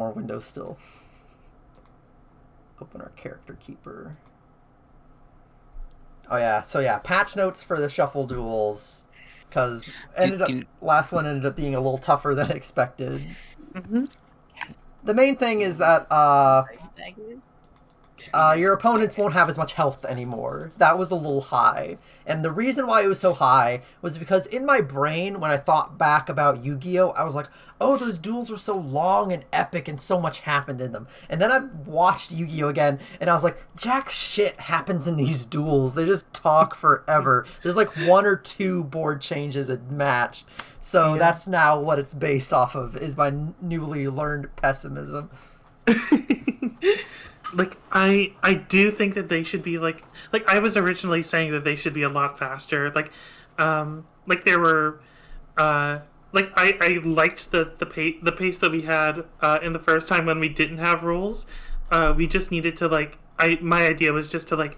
more windows still. Open our character keeper. Oh yeah, so yeah, patch notes for the shuffle duels, because last one ended up being a little tougher than expected. Mm-hmm. The main thing is that your opponents won't have as much health anymore. That was a little high. And the reason why it was so high was because in my brain, when I thought back about Yu-Gi-Oh!, I was like, oh, those duels were so long and epic and so much happened in them. And then I watched Yu-Gi-Oh! Again, and I was like, jack shit happens in these duels. They just talk forever. There's like 1 or 2 board changes a match. So that's now what it's based off of, is my newly learned pessimism. Like, I do think that they should be like I was originally saying that they should be a lot faster. Like there were I liked the pace that we had in the first time when we didn't have rules. We just needed to my idea was just to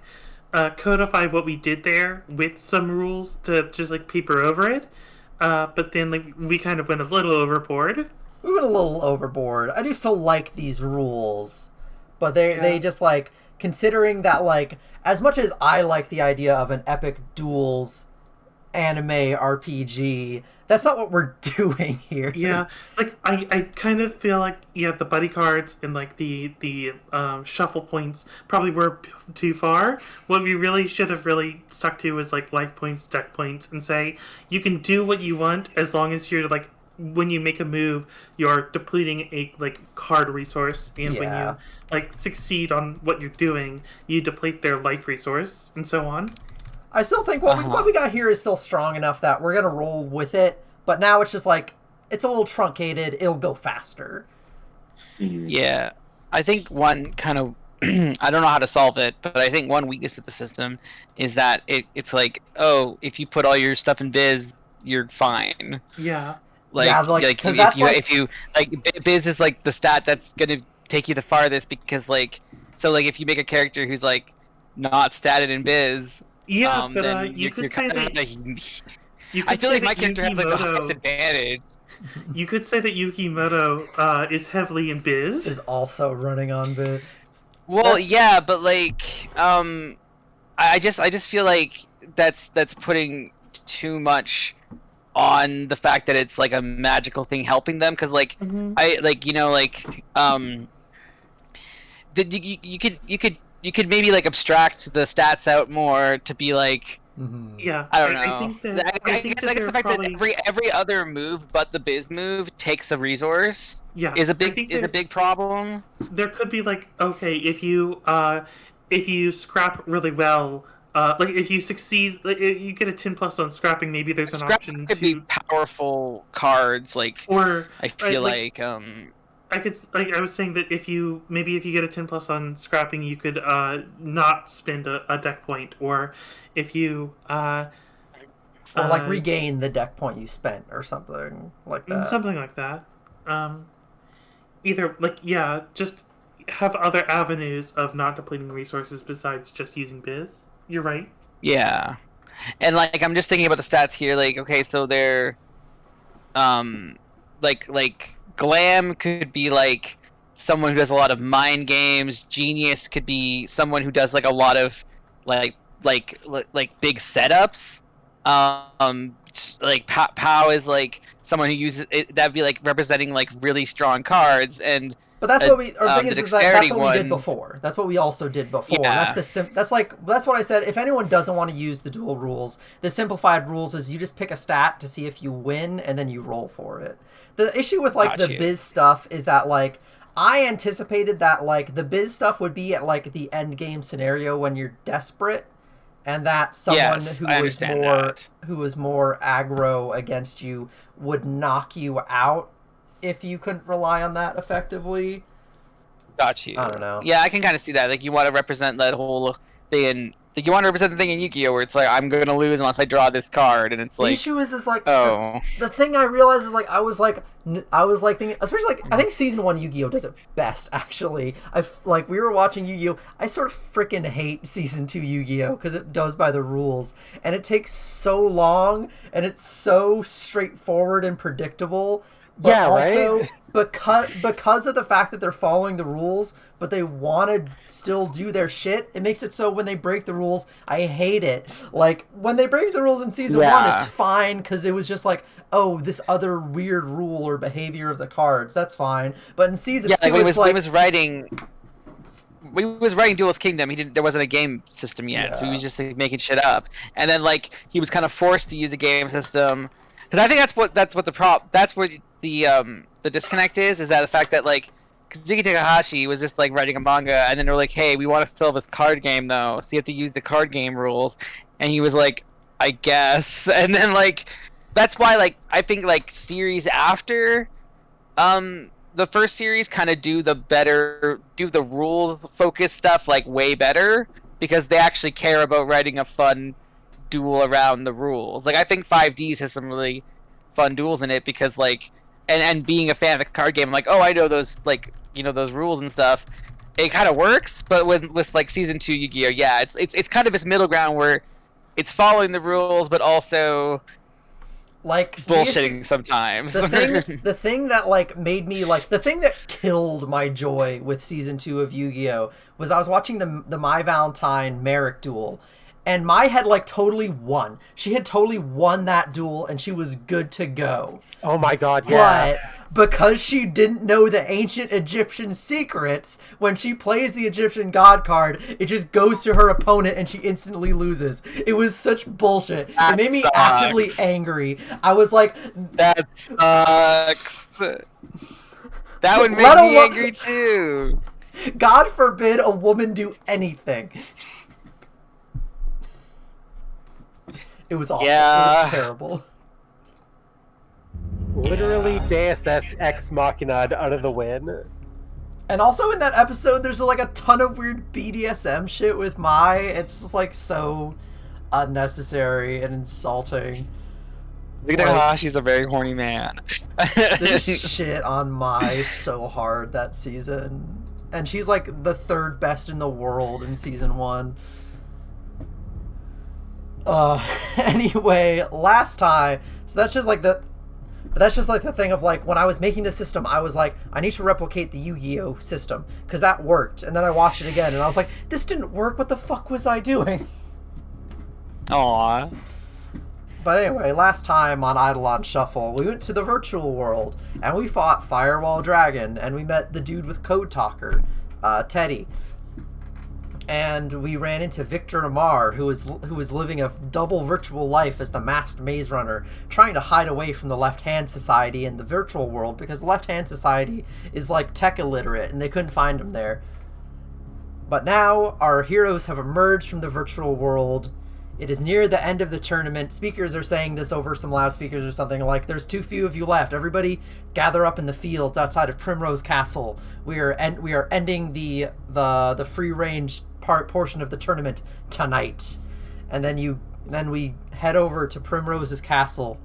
codify what we did there with some rules to just paper over it. But then we kind of went a little overboard. We went a little overboard. I do still like these rules. But they just, considering that, as much as I like the idea of an epic duels anime RPG, that's not what we're doing here. Yeah, I kind of feel like, the buddy cards and, the shuffle points probably were too far. What we really should have really stuck to was, life points, deck points, and say, you can do what you want as long as you're, when you make a move, you're depleting a card resource, and when you succeed on what you're doing, you deplete their life resource, and so on. I still think what we got here is still strong enough that we're gonna roll with it, but now it's just it's a little truncated. It'll go faster. Yeah, I think one kind of I don't know how to solve it, but I think one weakness with the system is that it's if you put all your stuff in biz, you're fine. Yeah. If you biz is the stat that's gonna take you the farthest, because if you make a character who's not statted in biz, but you could say that I feel like my character has the highest advantage. You could say that Yukimoto is heavily in biz. Is also running on biz. Well, yeah, but I just feel like that's putting too much on the fact that it's a magical thing helping them, because you could maybe abstract the stats out more to be yeah, I don't know. I think the fact that every other move but the biz move takes a resource is a big problem. There could be if you scrap really well, if you succeed, you get a 10+ on scrapping. Maybe there's an option could to be powerful cards, or I feel I could I was saying that if you get a 10+ on scrapping, you could not spend a deck point, or if you regain the deck point you spent, or something like that. Something like that. Either just have other avenues of not depleting resources besides just using biz. You're right. Yeah, and I'm just thinking about the stats here. Okay, so they're Glam could be someone who does a lot of mind games. Genius could be someone who does a lot of big setups. Pow is someone who uses it, that'd be representing really strong cards. But that's what we. Our thing is that's what we did before. That's what we also did before. Yeah. That's what I said. If anyone doesn't want to use the dual rules, the simplified rules is you just pick a stat to see if you win, and then you roll for it. The issue with the biz stuff is that I anticipated that the biz stuff would be at the end game scenario when you're desperate, and that someone who was more aggro against you would knock you out if you couldn't rely on that effectively. Got you. I don't know. Yeah, I can kind of see that. You want to represent that whole thing you want to represent the thing in Yu-Gi-Oh! Where it's I'm going to lose unless I draw this card, and it's the issue is the thing I realized is I was thinking, especially I think season 1 Yu-Gi-Oh! Does it best, actually. We were watching Yu-Gi-Oh! I sort of freaking hate season 2 Yu-Gi-Oh! Because it does by the rules, and it takes so long, and it's so straightforward and predictable. But because of the fact that they're following the rules, but they want to still do their shit, it makes it so when they break the rules, I hate it. Like, when they break the rules in season 1, it's fine, because it was just like, oh, this other weird rule or behavior of the cards, that's fine. But in season 2, like, it's like... he was writing Duelist Kingdom, there wasn't a game system yet, so he was just like, making shit up. And then, like, he was kind of forced to use a game system. Because I think that's where the disconnect is that the fact that, like, Kazuki Takahashi was just like writing a manga, and then they're like, hey, we want to still have this card game though, so you have to use the card game rules, and he was like, I guess. And then, like, that's why, like, I think, like, series after the first series kind of do the rule focused stuff like way better, because they actually care about writing a fun duel around the rules. Like, I think 5Ds has some really fun duels in it, because, like, and being a fan of the card game, I'm like, oh, I know those, like, you know, those rules and stuff. It kind of works, but with like season 2 Yu-Gi-Oh, yeah, it's kind of this middle ground where it's following the rules, but also like bullshitting sometimes. The thing that, like, made me, like, the thing that killed my joy with season 2 of Yu-Gi-Oh was I was watching the My Valentine Merrick duel, and Mai had, like, totally won. She had totally won that duel, and she was good to go. Oh my god, yeah. But because she didn't know the ancient Egyptian secrets, when she plays the Egyptian god card, it just goes to her opponent and she instantly loses. It was such bullshit. It made me actively angry. I was like... That sucks. That would make me angry too. God forbid a woman do anything. It was awful. Yeah. It was terrible. Literally Deus Ex Machina out of the win. And also in that episode, there's like a ton of weird BDSM shit with Mai. It's just, like, so unnecessary and insulting. She's a very horny man. They just shit on Mai so hard that season. And she's, like, the 3rd best in the world in season 1. Anyway, last time, so that's just like the thing of, like, when I was making the system, I was like, I need to replicate the Yu-Gi-Oh system, because that worked, and then I watched it again, and I was like, this didn't work, what the fuck was I doing? Aww. But anyway, last time on Eidolon Shuffle, we went to the virtual world, and we fought Firewall Dragon, and we met the dude with Code Talker, Teddy. And we ran into Victor Amar, who was living a double virtual life as the masked maze runner, trying to hide away from the Left Hand Society in the virtual world, because the Left Hand Society is, like, tech illiterate, and they couldn't find him there. But now, our heroes have emerged from the virtual world. It is near the end of the tournament. Speakers are saying this over some loudspeakers or something, like, there's too few of you left. Everybody gather up in the fields outside of Primrose Castle. We are ending the free-range portion of the tournament tonight. And then we head over to Primrose's castle,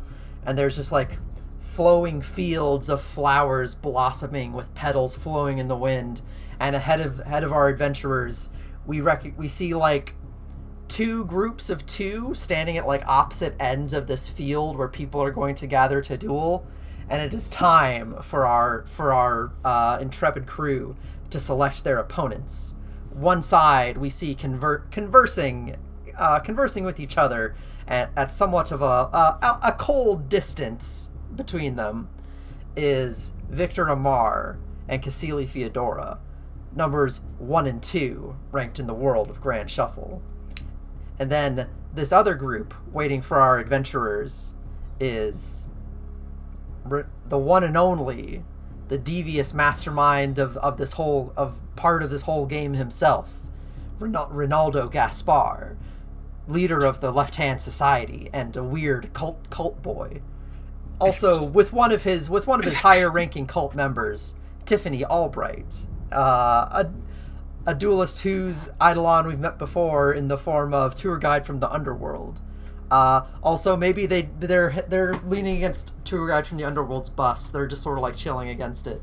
and there's just, like, flowing fields of flowers blossoming with petals flowing in the wind. And ahead of our adventurers, we see, like, 2 groups of 2 standing at, like, opposite ends of this field where people are going to gather to duel, and it is time for our intrepid crew to select their opponents. One side we see conversing with each other at somewhat of a cold distance between them is Victor Amar and Cassili Theodora, numbers 1 and 2 ranked in the world of Grand Shuffle. And then this other group waiting for our adventurers is the one and only, the devious mastermind of this whole game himself, Ronaldo Gaspar, leader of the Left Hand Society and a weird cult boy. Also, with one of his higher ranking cult members, Tiffany Albright, a duelist whose Eidolon we've met before in the form of Tour Guide from the Underworld. Also, maybe they're leaning against Tour Guide from the Underworld's bus. They're just sort of, like, chilling against it.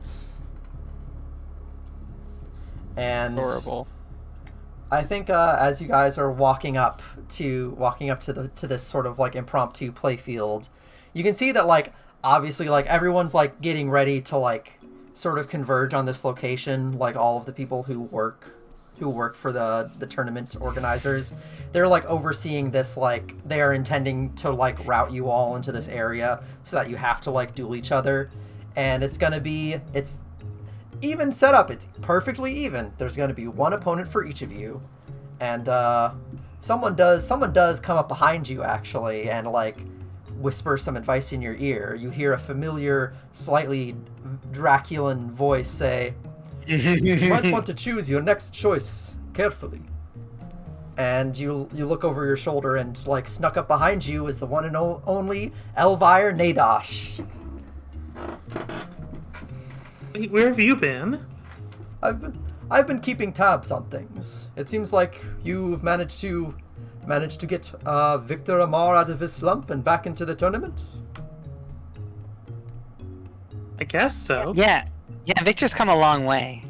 And horrible. I think as you guys are walking up to this sort of, like, impromptu playfield, you can see that, like, obviously, like, everyone's, like, getting ready to, like, sort of converge on this location, like all of the people who work for the tournament organizers. They're like overseeing this, like they are intending to like route you all into this area so that you have to like duel each other. And it's even set up. It's perfectly even. There's going to be one opponent for each of you. And someone does come up behind you actually and like whisper some advice in your ear. You hear a familiar, slightly Draculan voice say, "You might want to choose your next choice carefully." And you look over your shoulder, and like snuck up behind you is the one and only Elvire Nadash. Wait, where have you been? I've been keeping tabs on things. It seems like you've managed to get Victor Amar out of his slump and back into the tournament. I guess so. Yeah, Victor's come a long way.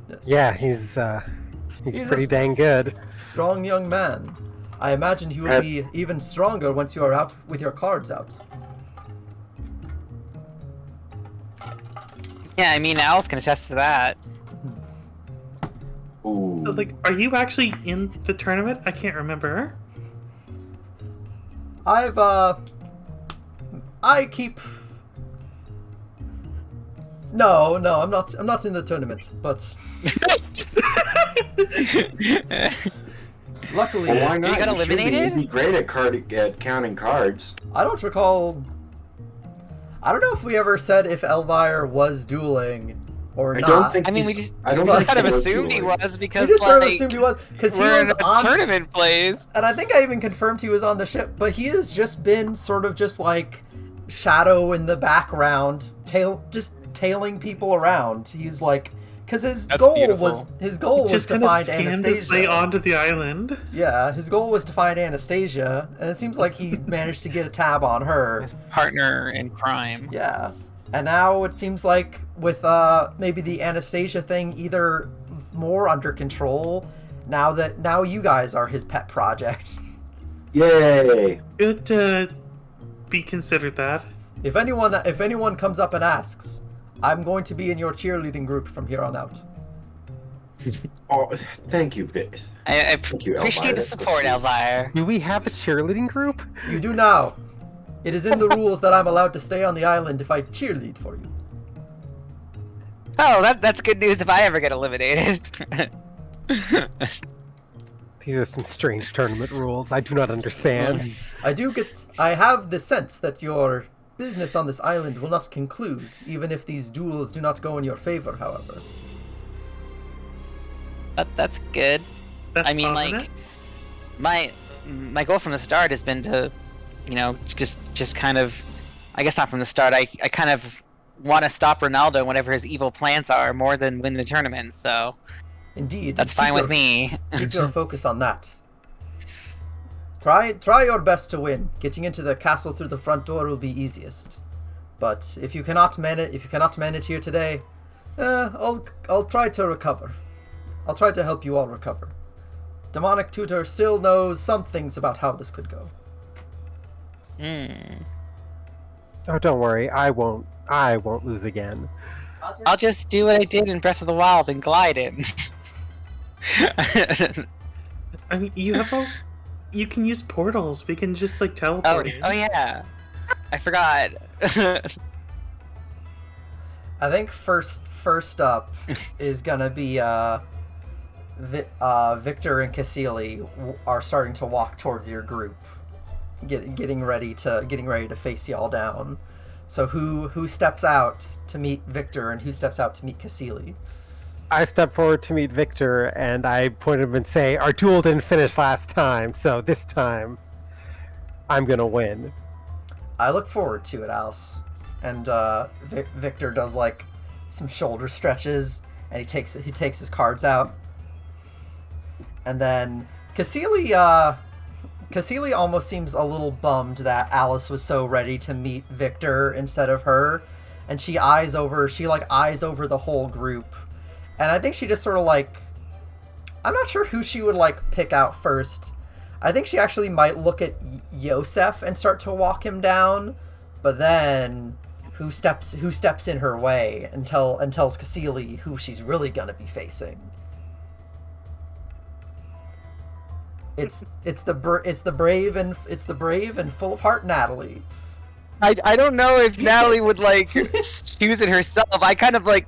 Yes. Yeah, he's pretty dang good. Strong young man. I imagine he will be even stronger once you are out with your cards out. Yeah, I mean, Alice can attest to that. Ooh. So, like, are you actually in the tournament? I can't remember. I keep... No, I'm not in the tournament, but... Luckily... Well, why not? You got should be. eliminated? You'd be great at counting cards. I don't recall... I don't know if we ever said if Elvire was dueling or I not. don't think. I mean, we he's- just I don't we think kind of he was assumed he dueling. was We because just sort of like, assumed he was, because he we're was in a on... tournament plays. And I think I even confirmed he was on the ship, but he has just been sort of just like shadow in the background, tailing people around. He's like, because his That's goal beautiful. was Just to kind of find scanned his way Anastasia. onto the island. Yeah, his goal was to find Anastasia, and it seems like he managed to get a tab on her. His partner in crime. Yeah, and now it seems like with maybe the Anastasia thing either more under control. Now you guys are his pet project. Yay! Good to be considered that. If anyone comes up and asks, I'm going to be in your cheerleading group from here on out. Oh, thank you, Vic. I Thank you, appreciate the Elvira. support, Elvire. Do we have a cheerleading group? You do now. It is in the rules that I'm allowed to stay on the island if I cheerlead for you. Oh, that's good news if I ever get eliminated. These are some strange tournament rules. I do not understand. I have the sense that your business on this island will not conclude, even if these duels do not go in your favor, however. That's good. That's I mean, ominous. like, my goal from the start has been to, just kind of, I guess not from the start. I kind of want to stop Ronaldo whatever his evil plans are more than win the tournament. So Indeed. that's keep fine with your- me. Keep your focus on that. Try your best to win. Getting into the castle through the front door will be easiest. But if you cannot manage here today, I'll try to recover. I'll try to help you all recover. Demonic Tutor still knows some things about how this could go. Oh, don't worry. I won't lose again. I'll just do what I did in Breath of the Wild and glide in. I mean, you can use portals. We can just like oh, teleport in. oh yeah, I forgot. I think first up is gonna be Victor and Cassili are starting to walk towards your group, getting ready to face y'all down. So who steps out to meet Victor and who steps out to meet Cassili? I step forward to meet Victor, and I point at him and say, "Our duel didn't finish last time, so this time, I'm gonna win." I look forward to it, Alice. And Victor does like some shoulder stretches, and he takes his cards out. And then Cassili almost seems a little bummed that Alice was so ready to meet Victor instead of her, and she eyes over the whole group. And I think she just sort of like, I'm not sure who she would like pick out first. I think she actually might look at Yosef and start to walk him down, but then who steps in her way and tells Cassili who she's really gonna be facing. It's the brave and full of heart Natalie. I don't know if Natalie would like choose it herself. I kind of like,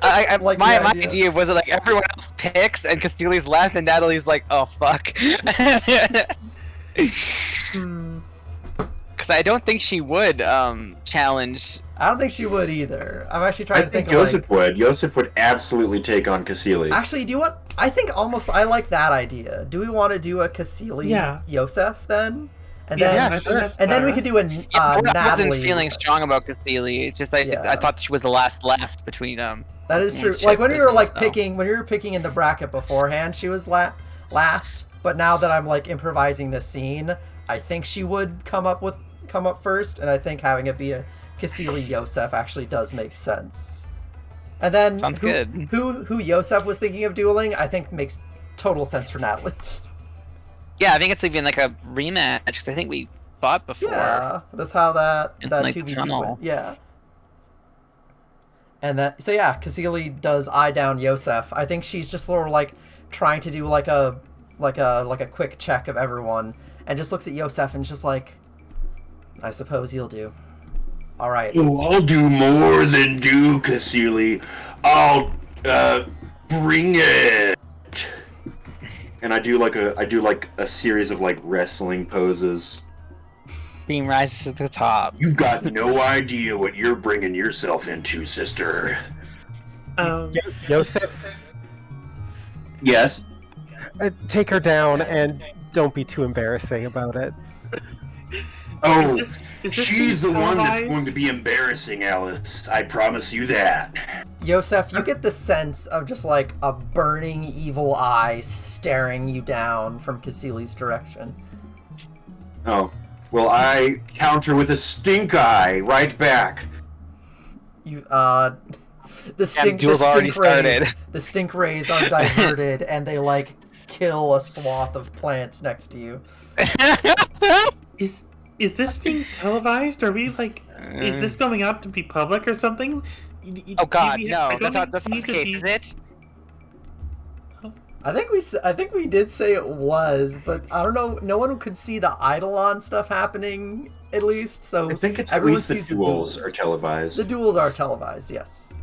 Like my the idea. idea was like everyone else picks and Cassili's left and Natalie's like, oh fuck. Because I don't think she would challenge. I don't think she would either. I'm actually I trying to think think of Yosef would. Yosef would absolutely take on Cassili. Actually, do you want? I think almost I like that idea. Do we want to do a Cassili Yosef then? And then I think that's and then we better. could do a I Natalie. wasn't feeling strong about Cassili. It's just I Yeah. thought she was the last left between That is true. shit Like when we were business, like though. picking, when we were picking in the bracket beforehand, she was last. But now that I'm like improvising this scene, I think she would come up first, and I think having it be a Cassili Yosef actually does make sense. And then Sounds good. Who Yosef was thinking of dueling, I think makes total sense for Natalie. Yeah, I think it's even like a rematch. 'Cause I think we fought before. Yeah, that's how that In, 2v2 the tunnel. went. Yeah. And so yeah, Cassili does eye down Yosef. I think she's just sort of like trying to do like a quick check of everyone, and just looks at Yosef and just like, I suppose you'll do. All right. Oh, I'll do more than do, Cassili. I'll bring it. And I do like a series of like wrestling poses. Beam rises to the top. You've got no idea what you're bringing yourself into, sister. Yosef, Yes. take her down and don't be too embarrassing about it. Oh, Is this she's the being one that's televised? going to be embarrassing, Alice. I promise you that. Yosef, you get the sense of just like a burning evil eye staring you down from Cassili's direction. Oh, well, I counter with a stink eye right back. You the stink duel's already rays, started. the stink rays are diverted and they like kill a swath of plants next to you. Is this being televised? Are we like? Is this going out to be public or something? Oh god, Do we- no, I don't that's not think the we need to case, be- is it? I think we did say it was, but I don't know. No one could see the Eidolon stuff happening at least. So I think it's at everyone least the sees duels are televised. The duels are televised, yes.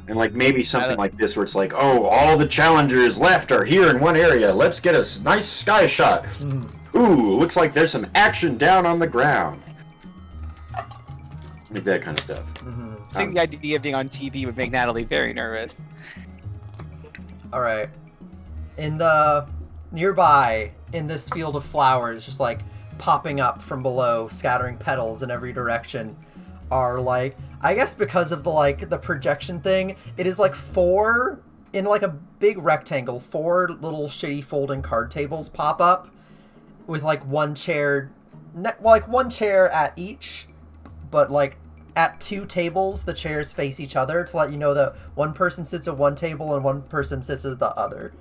And like maybe something like this where it's like, oh, all the challengers left are here in one area. Let's get a nice sky shot. Ooh, looks like there's some action down on the ground. Like that kind of stuff. I think the idea of being on TV would make Natalie very nervous. All right. In the nearby, in this field of flowers, just like popping up from below, scattering petals in every direction, are like, I guess because of the projection thing, it is like four in like a big rectangle, four little shitty folding card tables pop up with like one chair at each, but like at two tables the chairs face each other to let you know that one person sits at one table and one person sits at the other.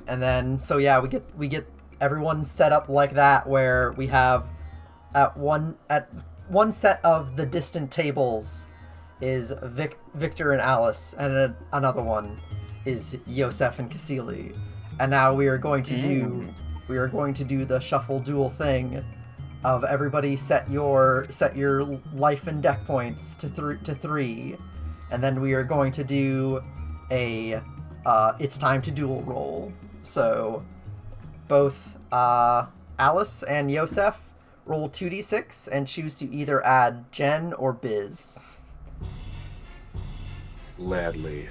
And then so yeah, we get everyone set up like that, where we have at one set of the distant tables is Victor and Alice, and another one is Yosef and Cassili. And now we are going to do the shuffle duel thing of everybody set your life and deck points to 3, and then we are going to do a it's time to duel roll. So both Alice and Yosef roll 2d6 and choose to either add Gen or Biz. Gladly.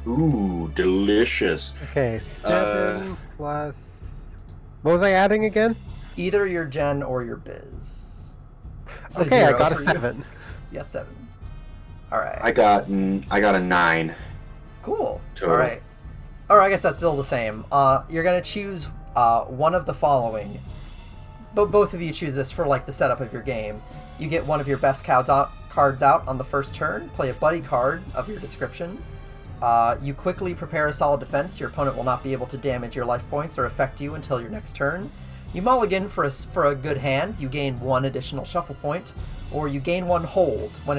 Ooh, delicious. Okay, 7 plus. What was I adding again? Either your Gen or your Biz. So Okay, I 0 got a for you. 7. Yeah, 7. All right. I got a 9. Cool. Total. All right. Or I guess that's still the same. You're gonna choose one of the following. But both of you choose this for like the setup of your game. You get one of your best cards out on the first turn. Play a buddy card of your description. You quickly prepare a solid defense. Your opponent will not be able to damage your life points or affect you until your next turn. You mulligan for a good hand. You gain 1 additional shuffle point, or you gain 1 hold. When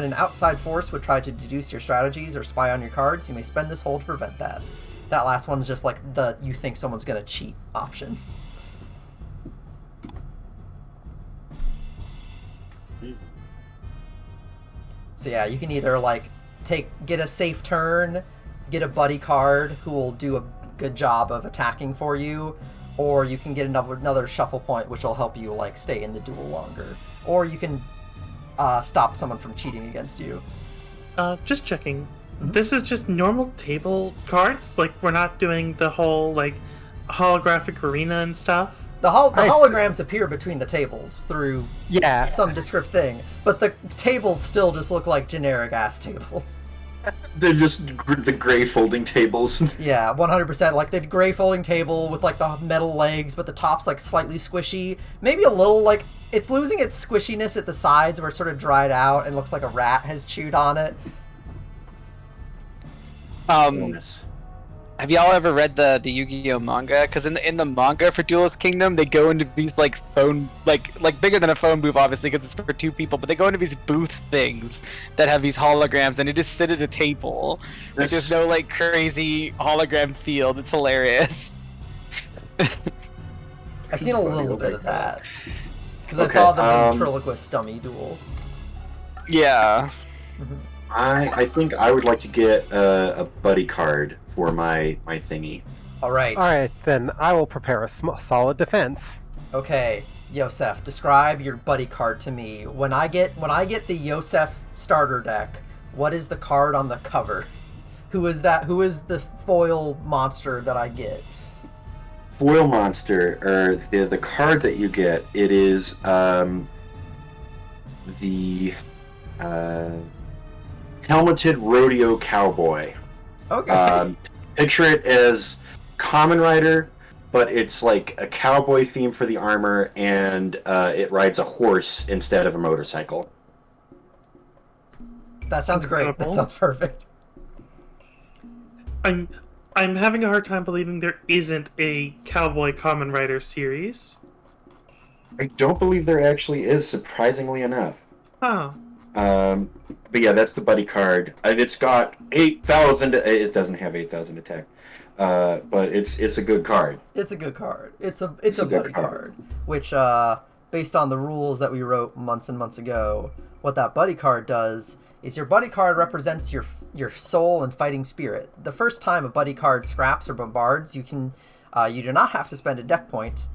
an outside force would try to deduce your strategies or spy on your cards, you may spend this hold to prevent that. That last one's just like the you think someone's gonna cheat option. So yeah, you can either like get a safe turn, get a buddy card who will do a good job of attacking for you, or you can get another shuffle point which will help you like stay in the duel longer, or you can stop someone from cheating against you. Just checking. This is just normal table cards? Like, we're not doing the whole, like, holographic arena and stuff? The holograms appear between the tables through some descript thing, but the tables still just look like generic-ass tables. They're just the gray folding tables. Yeah, 100%. Like, the gray folding table with, like, the metal legs, but the top's, like, slightly squishy. Maybe a little, like, it's losing its squishiness at the sides where it's sort of dried out and looks like a rat has chewed on it. Have y'all ever read the Yu-Gi-Oh manga? Because in the manga for Duelist Kingdom, they go into these like phone like bigger than a phone booth, obviously, because it's for 2 people. But they go into these booth things that have these holograms, and they just sit at a table. Like there's no like crazy hologram field. It's hilarious. I've seen a little bit of that because I saw the ventriloquist dummy duel. Yeah. I think I would like to get a buddy card for my thingy. All right. All right, then I will prepare a solid defense. Okay, Yosef, describe your buddy card to me. When I get the Yosef starter deck, what is the card on the cover? Who is that? Who is the foil monster that I get? Foil monster, or the card that you get, it is the helmeted rodeo cowboy. Okay. Picture it as Kamen Rider, but it's like a cowboy theme for the armor, and it rides a horse instead of a motorcycle. That sounds great. That sounds perfect. I'm having a hard time believing there isn't a Cowboy Kamen Rider series. I don't believe there actually is, surprisingly enough. Oh. But yeah, that's the buddy card. And it's got 8,000. It doesn't have 8,000 attack, but it's a good card. It's a good card. It's a buddy card, which based on the rules that we wrote months and months ago, what that buddy card does is your buddy card represents your soul and fighting spirit. The first time a buddy card scraps or bombards, you do not have to spend a deck point.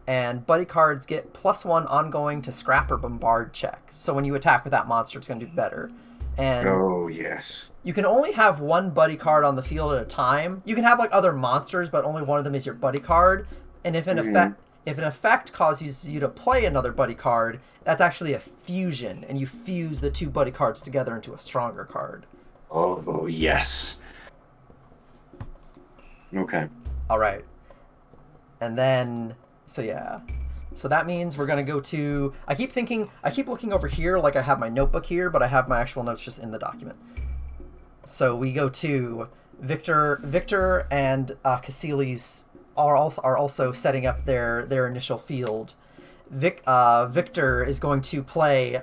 And buddy cards get +1 ongoing to scrap or bombard checks. So when you attack with that monster, it's going to do better. And oh, yes. You can only have one buddy card on the field at a time. You can have like other monsters, but only one of them is your buddy card. And if an effect causes you to play another buddy card, that's actually a fusion, and you fuse the 2 buddy cards together into a stronger card. Oh yes. Okay. All right. And then... So yeah, so that means we're gonna go to. I keep looking over here like I have my notebook here, but I have my actual notes just in the document. So we go to Victor and Cassilis are also setting up their initial field. Victor is going to play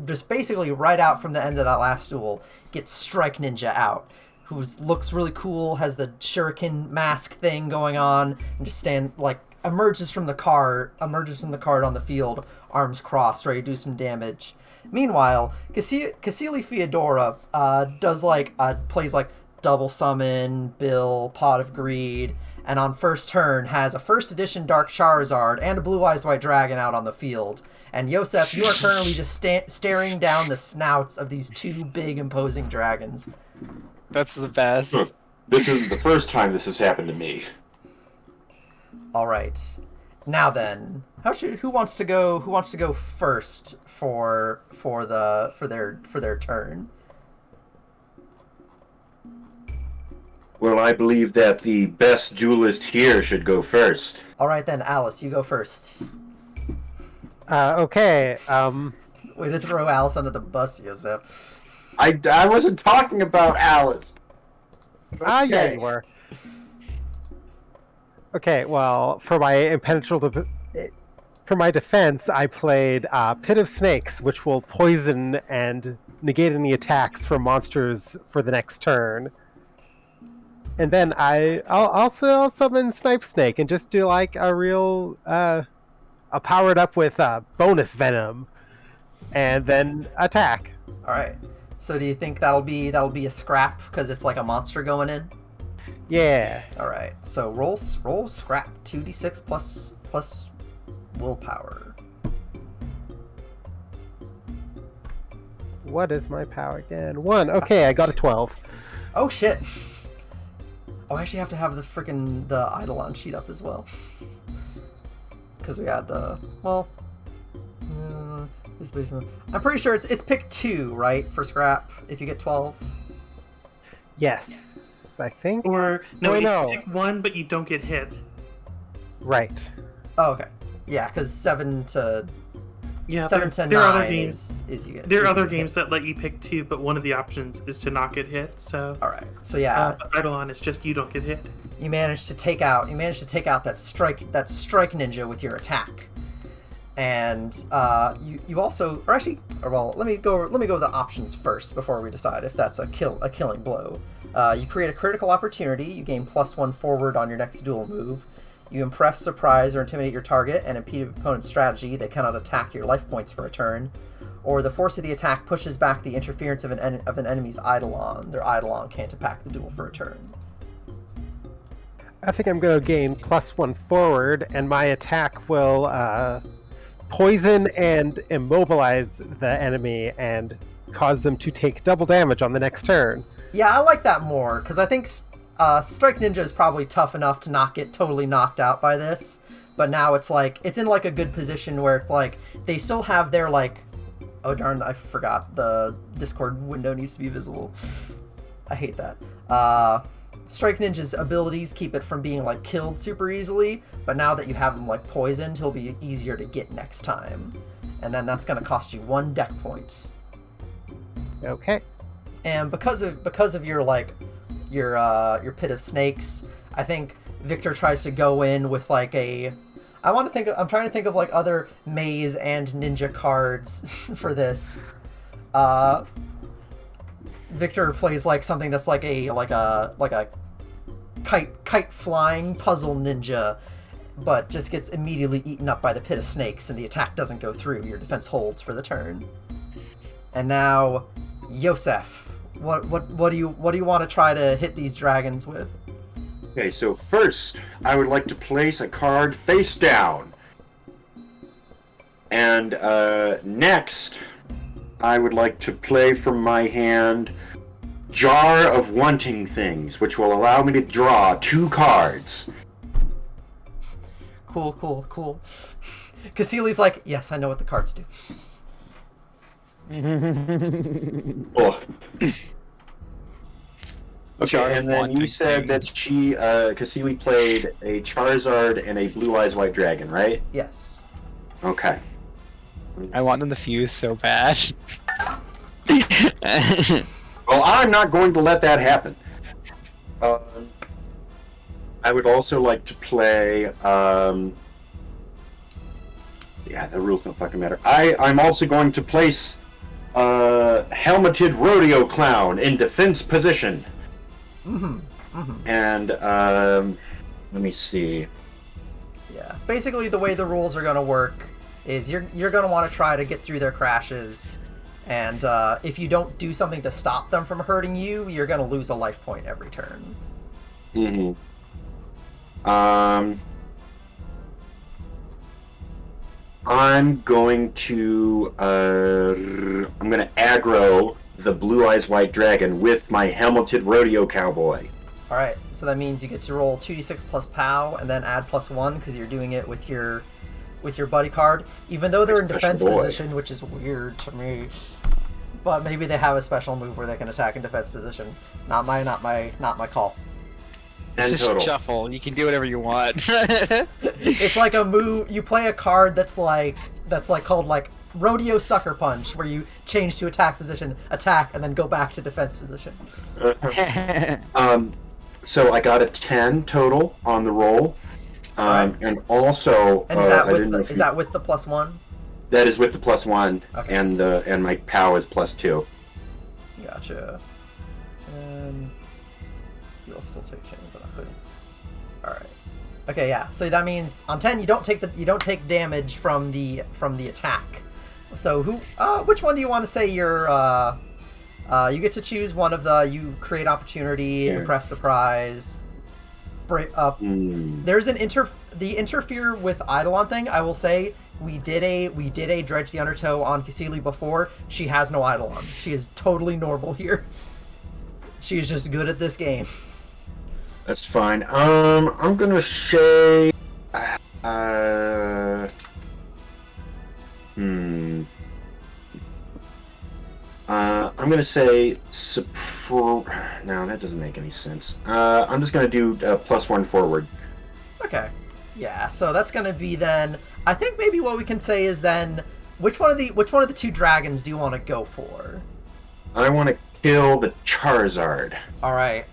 just basically right out from the end of that last duel. Get Strike Ninja out, who looks really cool, has the shuriken mask thing going on, and just emerges from the card on the field, arms crossed, ready to do some damage. Meanwhile, Cassili Feodora plays like double summon, Bill, Pot of Greed, and on first turn has a first edition Dark Charizard and a Blue Eyes White Dragon out on the field. And Yosef, you are currently just staring down the snouts of these 2 big imposing dragons. That's the best. This isn't the first time this has happened to me. All right. Now then, who wants to go first for their turn? Well, I believe that the best duelist here should go first. All right then, Alice, you go first. Okay. Way to throw Alice under the bus, Yosef. I wasn't talking about Alice. Ah, yeah, Okay. you were. Okay, well, for my defense, I played Pit of Snakes, which will poison and negate any attacks from monsters for the next turn. And then I'll summon Snipe Snake and just do like a real I'll power it up with bonus venom, and then attack. All right. So do you think that'll be a scrap because it's like a monster going in? Yeah. All right. So roll scrap 2d6 plus willpower. What is my power again? 1. Okay, I got a 12. Oh shit. Oh, I actually have to have the Eidolon sheet up as well. Because we had the I'm pretty sure it's pick 2, right, for scrap if you get 12. Yes, I think. Or no, Oh, you no. pick 1, but you don't get hit. Right. Oh, okay. Yeah, because 7 to Yeah, 7 to there are 9 other games. is you get. There are is other you get games hit. that let you pick 2, but one of the options is to not get hit. So, All right. So yeah, but Eidolon is just you don't get hit. you managed to take out that strike ninja with your attack, and you also, or actually, or well, let me go with the options first before we decide if that's a killing blow. You create a critical opportunity. You gain +1 forward on your next duel move. You impress, surprise, or intimidate your target and impede an opponent's strategy. They cannot attack your life points for a turn. Or the force of the attack pushes back the interference of an enemy's Eidolon. Their Eidolon can't attack the duel for a turn. I think I'm going to gain +1 forward, and my attack will poison and immobilize the enemy and cause them to take double damage on the next turn. Yeah, I like that more, because I think Strike Ninja is probably tough enough to not get totally knocked out by this, but now it's in like a good position where it's like they still have their like, oh darn, I forgot the Discord window needs to be visible. I hate that. Strike Ninja's abilities keep it from being like killed super easily, but now that you have him like poisoned, he'll be easier to get next time, and then that's going to cost you 1 deck point. Okay. And because of your like your Pit of Snakes, I think Victor tries to go in with like I'm trying to think of like other maze and ninja cards for this. Victor plays like something that's like a kite flying puzzle ninja, but just gets immediately eaten up by the Pit of Snakes and the attack doesn't go through. Your defense holds for the turn. And now, Yosef, what do you want to try to hit these dragons with? Okay, so first, I would like to place a card face down. And next, I would like to play from my hand Jar of Wanting Things, which will allow me to draw 2 cards. Cool. Cassili's like, yes, I know what the cards do. Oh. Jar Okay, of and then Wanting you said that Cassili played a Charizard and a Blue Eyes White Dragon, right? Yes. Okay. I want them to fuse so bad. Well, I'm not going to let that happen. I would also like to play. Yeah, the rules don't fucking matter. I'm also going to place Helmeted Rodeo Clown in defense position. And let me see. Yeah. Basically, the way the rules are going to work is you're going to want to try to get through their crashes, and if you don't do something to stop them from hurting you, you're going to lose a life point every turn. I'm going to aggro the Blue Eyes White Dragon with my Helmeted Rodeo Cowboy. All right. So that means you get to roll 2d6 plus POW and then add +1 because you're doing it with your buddy card. Even though they're in defense Special boy. position, which is weird to me. But maybe they have a special move where they can attack in defense position. Not my call. And Just total. shuffle. You can do whatever you want. It's like a move. You play a card that's like called like rodeo sucker punch, where you change to attack position, attack, and then go back to defense position. So I got a 10 total on the roll, and also And is that with the +1? That is with the +1, Okay. and my POW is +2. Gotcha. And you'll still take 10, but not good. All right. Okay, yeah. So that means on 10 you don't take damage from the attack. So which one do you want to say you're you get to choose one of you create opportunity, impress, surprise. There's the interfere with Eidolon thing. I will say we did a dredge the undertow on Cassili before. She has no Eidolon. She is totally normal here. She is just good at this game. That's fine. I'm gonna say, I'm gonna say No, that doesn't make any sense. I'm just gonna do +1 forward. Okay. Yeah. So that's gonna be then. I think maybe what we can say is then which one of the two dragons do you want to go for? I want to kill the Charizard. All right.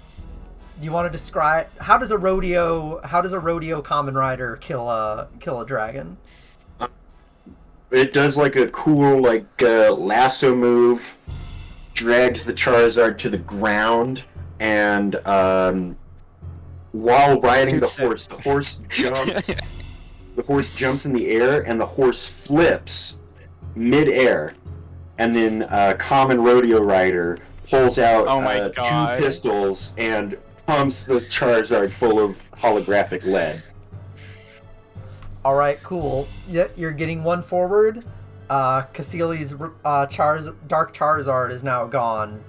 Do you want to describe how does a rodeo common rider kill a dragon? It does like a cool lasso move, drags the Charizard to the ground, and while riding the horse jumps. The horse jumps in the air, and the horse flips mid-air, and then common rodeo rider pulls out 2 pistols and pumps the Charizard full of holographic lead. All right, cool. Yeah, you're getting one forward. Cassili's Dark Charizard is now gone,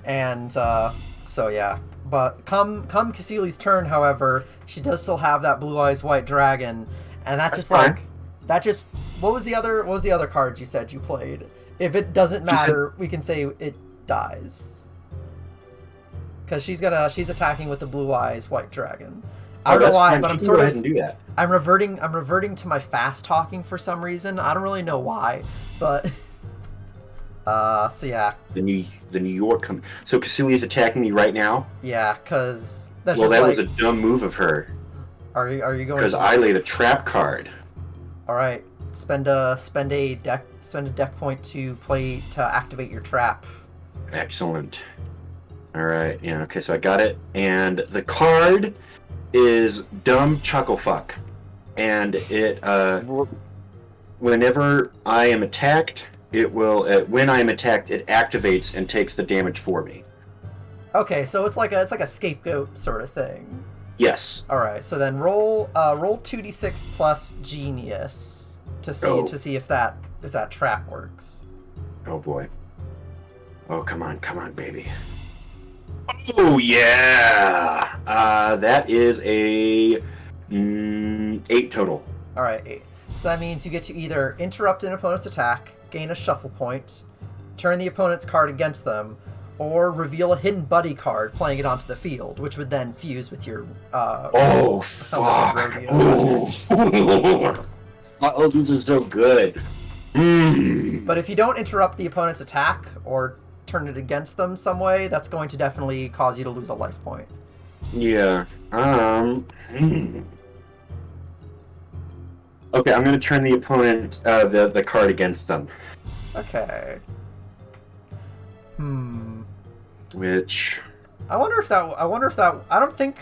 and so yeah. But come Cassili's turn, however, she does still have that Blue Eyes White Dragon, and what was the other card you said you played? If it doesn't matter, we can say it dies. Because she's attacking with the Blue Eyes White Dragon. I don't know why, but I'm reverting to my fast talking for some reason. I don't really know why, but so yeah. The New York So Cassili is attacking me right now? Yeah, because that was a dumb move of her. Are you going? Because I laid a trap card. All right, spend a deck point to activate your trap. Excellent. All right, yeah, okay, so I got it, and the card is Dumb Chucklefuck, and it whenever I am attacked, it will when I am attacked, it activates and takes the damage for me. Okay, so it's like a scapegoat sort of thing. Yes. All right, so then roll 2d6 plus genius to see if that trap works. Oh boy. Oh, come on, baby. Oh yeah. That is a 8 total. All right, 8. So that means you get to either interrupt an opponent's attack, gain a shuffle point, turn the opponent's card against them, or reveal a hidden buddy card, playing it onto the field, which would then fuse with your fuck! Oh, these are so good. But if you don't interrupt the opponent's attack or turn it against them some way, that's going to definitely cause you to lose a life point. Yeah. Okay, I'm going to turn the opponent the card against them. Okay. Which I wonder if that I don't think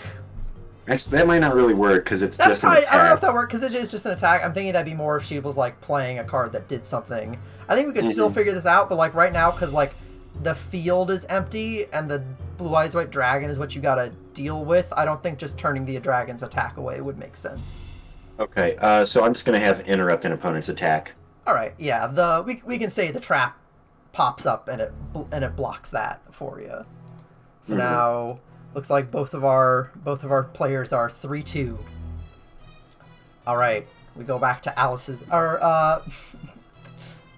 actually that might not really work because it's just an attack. I don't know if that worked because it is just an attack. I'm thinking that'd be more if she was like playing a card that did something. I think we could still figure this out, but like right now, because like the field is empty and the Blue Eyes White Dragon is what you gotta deal with, I don't think just turning the dragon's attack away would make sense. Okay, so I'm just gonna have interrupt an opponent's attack. All right, yeah. We can say the trap pops up and it blocks that for you. So now looks like both of our players are 3-2. All right, we go back to Alice's.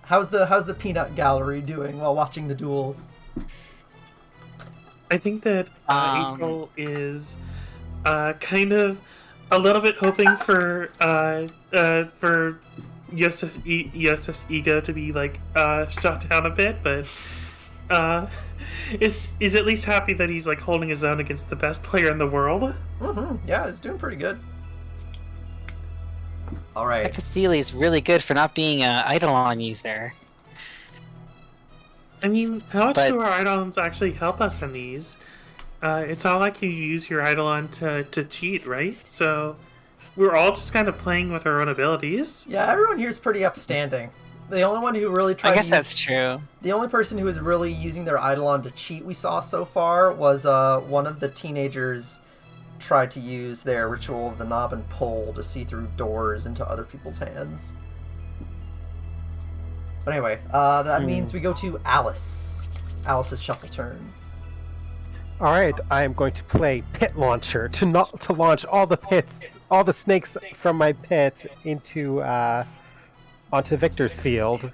How's the peanut gallery doing while watching the duels? I think that April is kind of a little bit hoping for Yosef's ego to be like shot down a bit, but is at least happy that he's like holding his own against the best player in the world. Yeah, he's doing pretty good. All right. Cassili is really good for not being an Eidolon user. I mean, how much do our Eidolons actually help us in these? It's not like you use your Eidolon to cheat, right? So we're all just kind of playing with our own abilities. Yeah, everyone here is pretty upstanding. The only one who really tried I guess to use, that's true. The only person who was really using their Eidolon to cheat we saw so far was one of the teenagers tried to use their ritual of the knob and pull to see through doors into other people's hands. But anyway, that means we go to Alice. Alice's shuffle turn. All right, I am going to play Pit Launcher to launch all the snakes from my pit into onto Victor's field.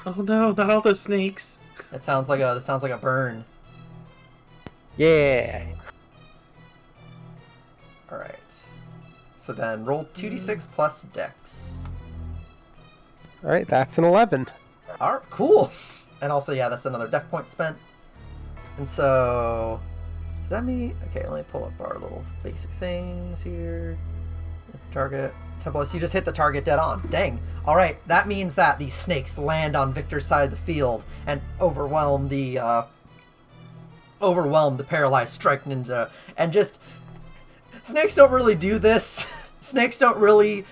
Oh no, not all those snakes. That sounds like a burn. Yeah. All right. So then roll 2d6 plus Dex. All right, that's an 11. All right, cool. And also, yeah, that's another deck point spent. And so, does that mean? Okay, let me pull up our little basic things here. Target. Templars, you just hit the target dead on. Dang. All right, that means that these snakes land on Victor's side of the field and overwhelm the paralyzed strike ninja. And just snakes don't really do this. Snakes don't really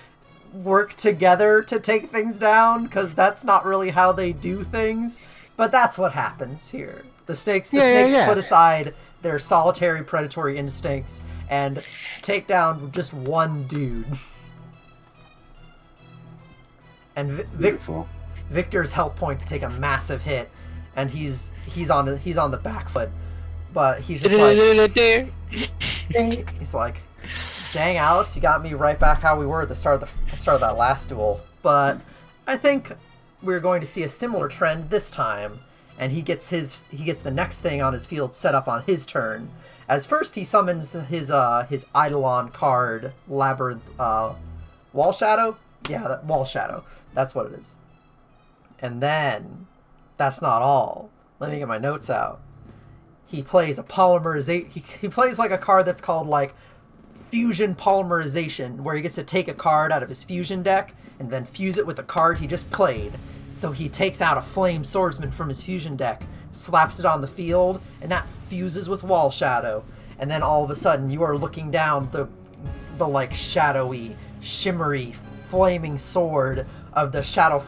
work together to take things down because that's not really how they do things. But that's what happens here. The snakes put aside their solitary predatory instincts and take down just one dude. And Victor's health points take a massive hit, and he's on the back foot, but he's just like he's like, "Dang, Alice, you got me right back how we were at the start of that last duel." But I think we're going to see a similar trend this time, and he gets the next thing on his field set up on his turn. As first he summons his Eidolon card, Labyrinth, Wall Shadow. Yeah, that Wall Shadow. That's what it is. And then, that's not all. Let me get my notes out. He plays a polymerization. He plays like a card that's called like Fusion Polymerization, where he gets to take a card out of his fusion deck and then fuse it with the card he just played. So he takes out a Flame Swordsman from his fusion deck, slaps it on the field, and that fuses with Wall Shadow. And then all of a sudden, you are looking down the like shadowy, shimmery, flaming sword of the Shadow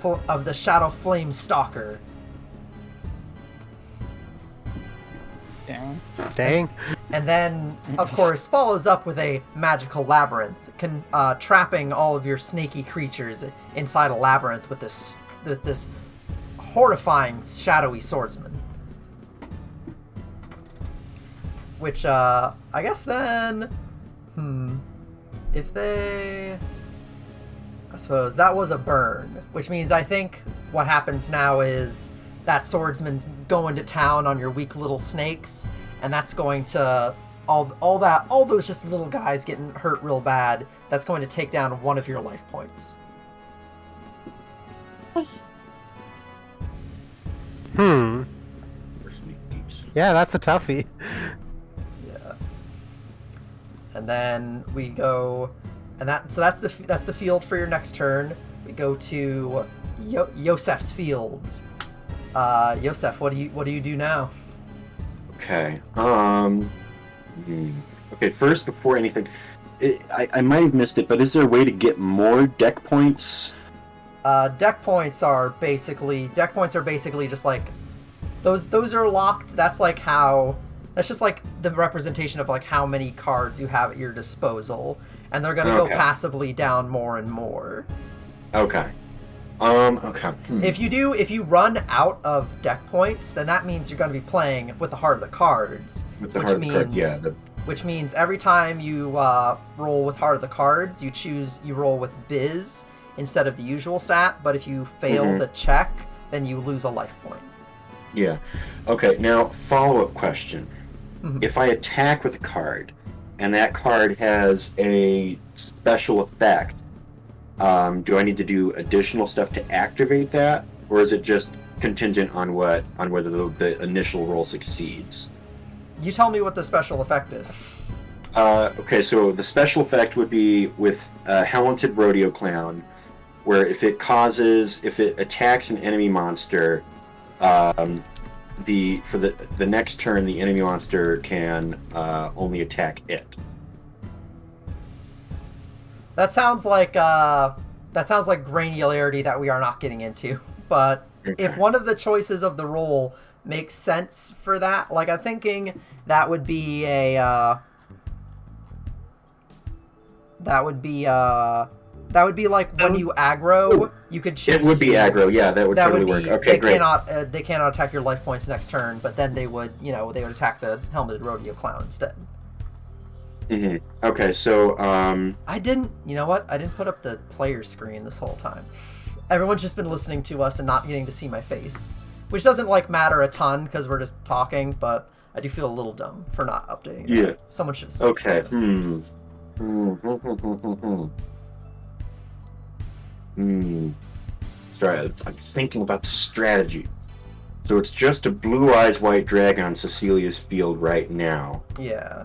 Flame Stalker. Dang. And then, of course, follows up with a magical labyrinth, trapping all of your snaky creatures inside a labyrinth with this horrifying shadowy swordsman. Which, I guess then, if they, I suppose that was a burn, which means I think what happens now is that swordsman's going to town on your weak little snakes, and that's going to all those just little guys getting hurt real bad. That's going to take down one of your life points. Yeah, that's a toughie. Yeah. And then we go, and that's the field for your next turn. We go to Yosef's field. Yosef, what do you do now? Okay. Okay. First, before anything, I might have missed it, but is there a way to get more deck points? Deck points are basically just like those are locked. That's just like the representation of like how many cards you have at your disposal, and they're gonna go passively down more and more. Okay. Okay. If you run out of deck points, then that means you're going to be playing with the heart of the cards. Which means every time you roll with heart of the cards, you roll with Biz instead of the usual stat. But if you fail the check, then you lose a life point. Yeah. Okay. Now, follow-up question: if I attack with a card, and that card has a special effect, do I need to do additional stuff to activate that, or is it just contingent on whether the initial roll succeeds? You tell me what the special effect is. Okay, so the special effect would be with Helmeted Rodeo Clown, where if it attacks an enemy monster, for the next turn, the enemy monster can only attack it. That sounds like granularity that we are not getting into. But if one of the choices of the roll makes sense for that, like I'm thinking that would be like when you aggro, you could choose. It would be aggro, yeah, that would totally work. Okay, great. They cannot attack your life points next turn, but then they would attack the Helmeted Rodeo Clown instead. Mm-hmm. Okay, so I didn't put up the player screen this whole time. Everyone's just been listening to us and not getting to see my face, which doesn't matter a ton because we're just talking. But I do feel a little dumb for not updating. Yeah. That. Someone should. Okay. Sorry, I'm thinking about the strategy. So it's just a Blue Eyes White Dragon on Cecilia's field right now. Yeah.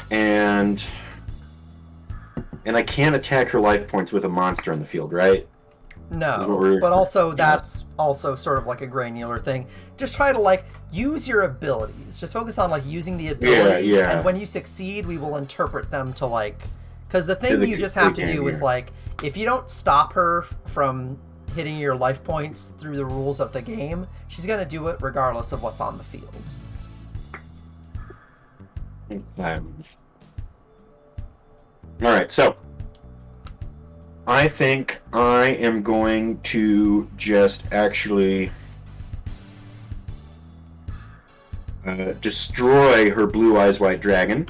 And I can't attack her life points with a monster on the field, right? No, but also that's also sort of like a granular thing. Just try to use your abilities. Just focus on using the abilities, and when you succeed, we will interpret them to because the thing you just have to do is if you don't stop her from hitting your life points through the rules of the game, she's gonna do it regardless of what's on the field. Alright, so I think I am going to just actually destroy her Blue Eyes White Dragon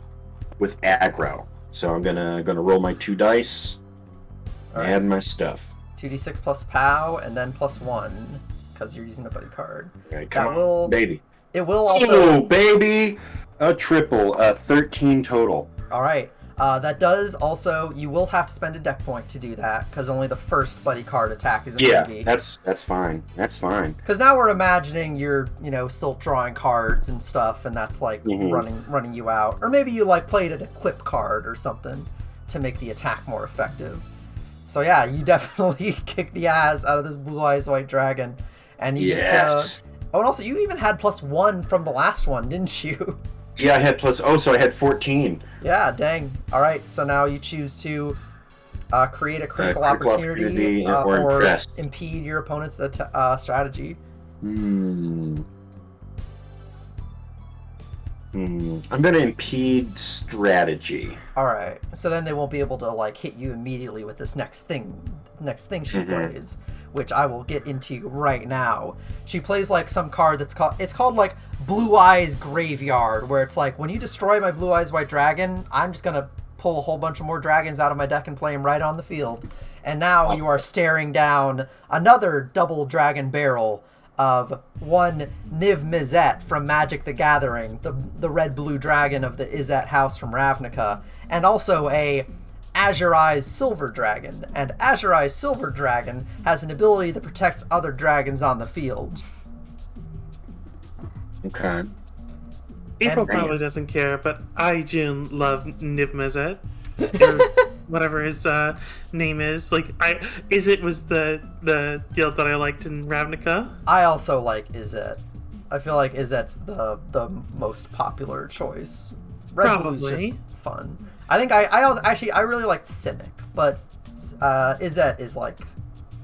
with aggro. So I'm gonna roll my 2 dice, add my stuff. 2d6 plus POW, and then +1 because you're using a buddy card. Okay, come on, baby. It will also. Oh, baby! A triple, 13 total. All right. That does also. You will have to spend a deck point to do that because only the first buddy card attack is a freebie. Yeah, that's fine. That's fine. Because now we're imagining you're still drawing cards and stuff, and that's running you out, or maybe you played an equip card or something to make the attack more effective. So yeah, you definitely kick the ass out of this Blue Eyes White Dragon, and you get to. Oh, and also you even had +1 from the last one, didn't you? Yeah, I had so I had 14. Yeah, dang. All right, so now you choose to create a critical opportunity or impede your opponent's strategy. I'm going to impede strategy. All right, so then they won't be able to hit you immediately with this next thing she plays, which I will get into right now. She plays some card that's called Blue Eyes Graveyard, where it's when you destroy my Blue Eyes White Dragon, I'm just gonna pull a whole bunch of more dragons out of my deck and play them right on the field. And now you are staring down another double dragon barrel of one Niv Mizzet from Magic the Gathering, the red-blue dragon of the Izzet house from Ravnica, and also a Azure Eyes Silver Dragon. And Azure Eyes Silver Dragon has an ability that protects other dragons on the field. Okay. April probably doesn't care, but I, June, love Niv Mizzet. Or whatever his name is. Izzet was the guild that I liked in Ravnica. I also like Izzet. I feel like Izzet's the most popular choice. Red Blue's just fun. I think I really liked Simic, but Izzet is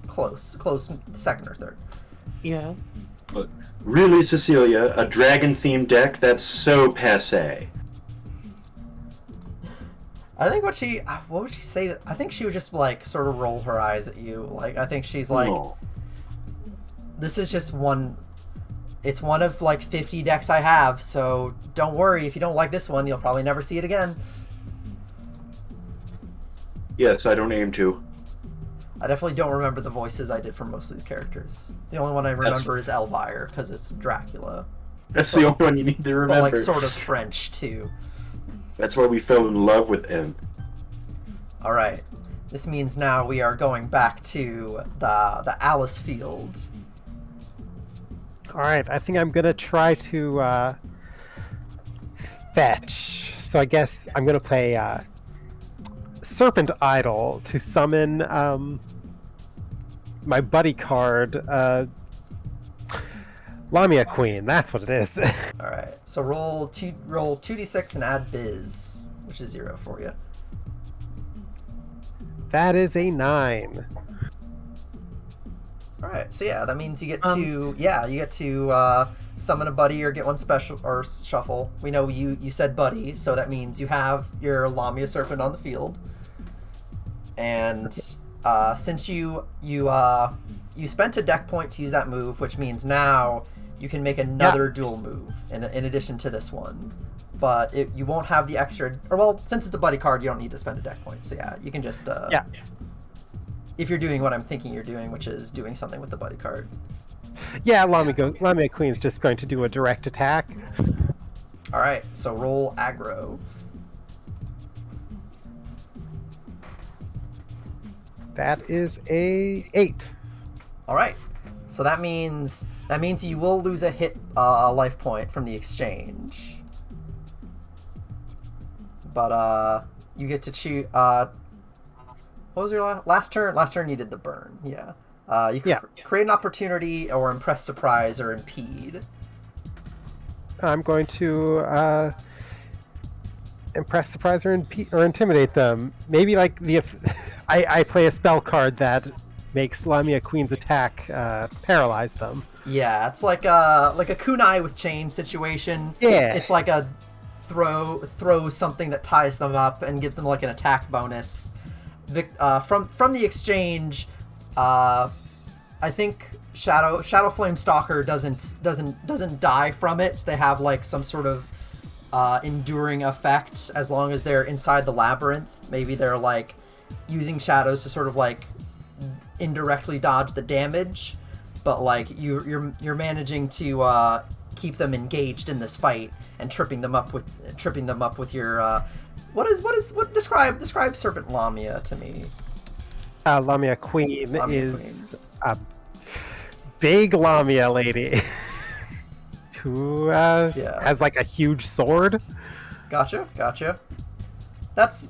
close second or third. Yeah. But really, Cecilia, a dragon-themed deck? That's so passé. I think what would she say? I think she would just sort of roll her eyes at you. I think she's this is just one. It's one of 50 decks I have, so don't worry if you don't like this one. You'll probably never see it again. Yes, I don't aim to. I definitely don't remember the voices I did for most of these characters. The only one I remember is Elvire, because it's Dracula. That's the only one you need to remember. But sort of French, too. That's why we fell in love with him. All right. This means now we are going back to the Alice field. All right, I think I'm gonna try to fetch. So I guess I'm gonna play Serpent Idol to summon my buddy card, Lamia Queen. That's what it is. All right. So roll 2d6 and add biz, which is 0 for you. That is a 9. All right. So yeah, that means you get to summon a buddy or get one special or shuffle. We know you said buddy, so that means you have your Lamia Serpent on the field. And since you spent a deck point to use that move, which means now you can make another dual move in addition to this one. But you won't have the extra, or well, since it's a buddy card, you don't need to spend a deck point. So yeah, you can just if you're doing what I'm thinking you're doing, which is doing something with the buddy card. Yeah, Lamia Queen's just going to do a direct attack. All right, so roll aggro. That is a 8. All right, so that means you will lose a hit life point from the exchange. But you get to choose. What was your last turn? Last turn you did the burn. Yeah. You can create an opportunity or impress, surprise, or impede. I'm going to impress, surprise, or intimidate them. Maybe like I play a spell card that makes Lamia Queen's attack paralyze them. Yeah, it's like a kunai with chain situation. Yeah. It's like a throw something that ties them up and gives them like an attack bonus. From the exchange, I think Shadow Flame Stalker doesn't die from it. They have like some sort of enduring effect as long as they're inside the labyrinth. Maybe they're like using shadows to sort of like indirectly dodge the damage, but like you're managing to keep them engaged in this fight and tripping them up with your describe Serpent Lamia to me. Lamia Queen is a big Lamia lady who has like a huge sword. Gotcha. That's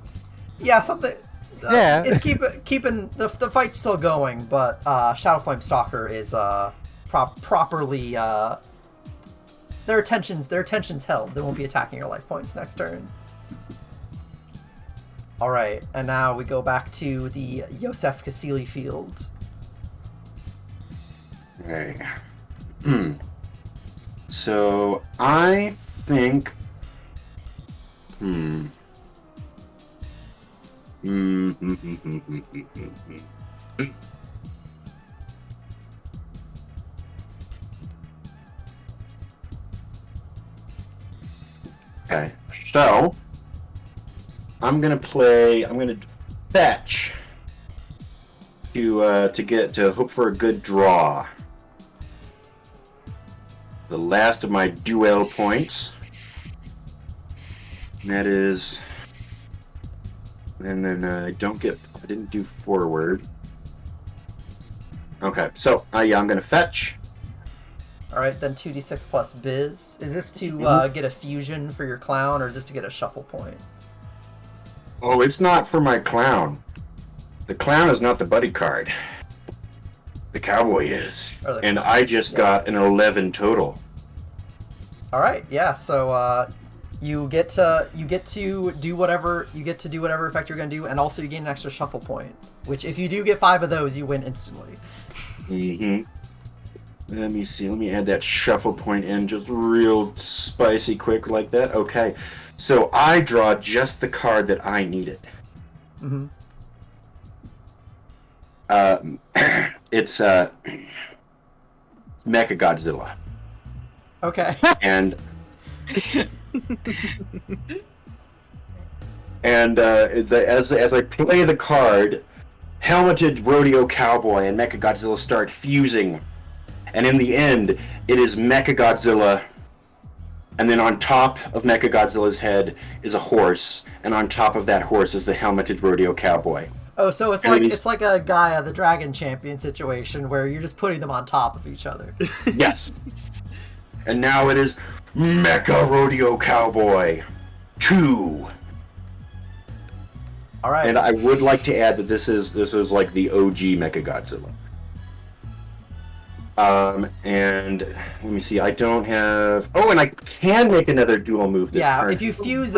something. It's keeping the fight's still going, but Shadow Flame Stalker is properly their attention's held. They won't be attacking your life points next turn. All right, and now we go back to the Yosef Cassili field. Okay. So I think. Okay, so I'm gonna fetch to hope for a good draw. The last of my duel points. And that is, and then I didn't do forward. Okay, so I'm gonna fetch. All right, then 2d6 plus biz. Is this to get a fusion for your clown, or is this to get a shuffle point? Oh, it's not for my clown. The clown is not the buddy card. The cowboy is, and I just got an 11 total. All right, yeah. So you get to do whatever effect you're gonna do, and also you gain an extra shuffle point. Which, if you do get 5 of those, you win instantly. Let me see. Let me add that shuffle point in, just real spicy quick like that. Okay, so I draw just the card that I needed. It's Mechagodzilla. Okay. And as I play the card, Helmeted Rodeo Cowboy and Mechagodzilla start fusing, and in the end, it is Mechagodzilla And then on top of Mechagodzilla's head is a horse, and on top of that horse is the helmeted rodeo cowboy. Oh, so it's like a Gaia the Dragon Champion situation where you're just putting them on top of each other. Yes. And now it is Mecha Rodeo Cowboy 2. All right. And I would like to add that this is like the OG Mechagodzilla. And let me see. I don't have. Oh, and I can make another dual move this turn. If you fuse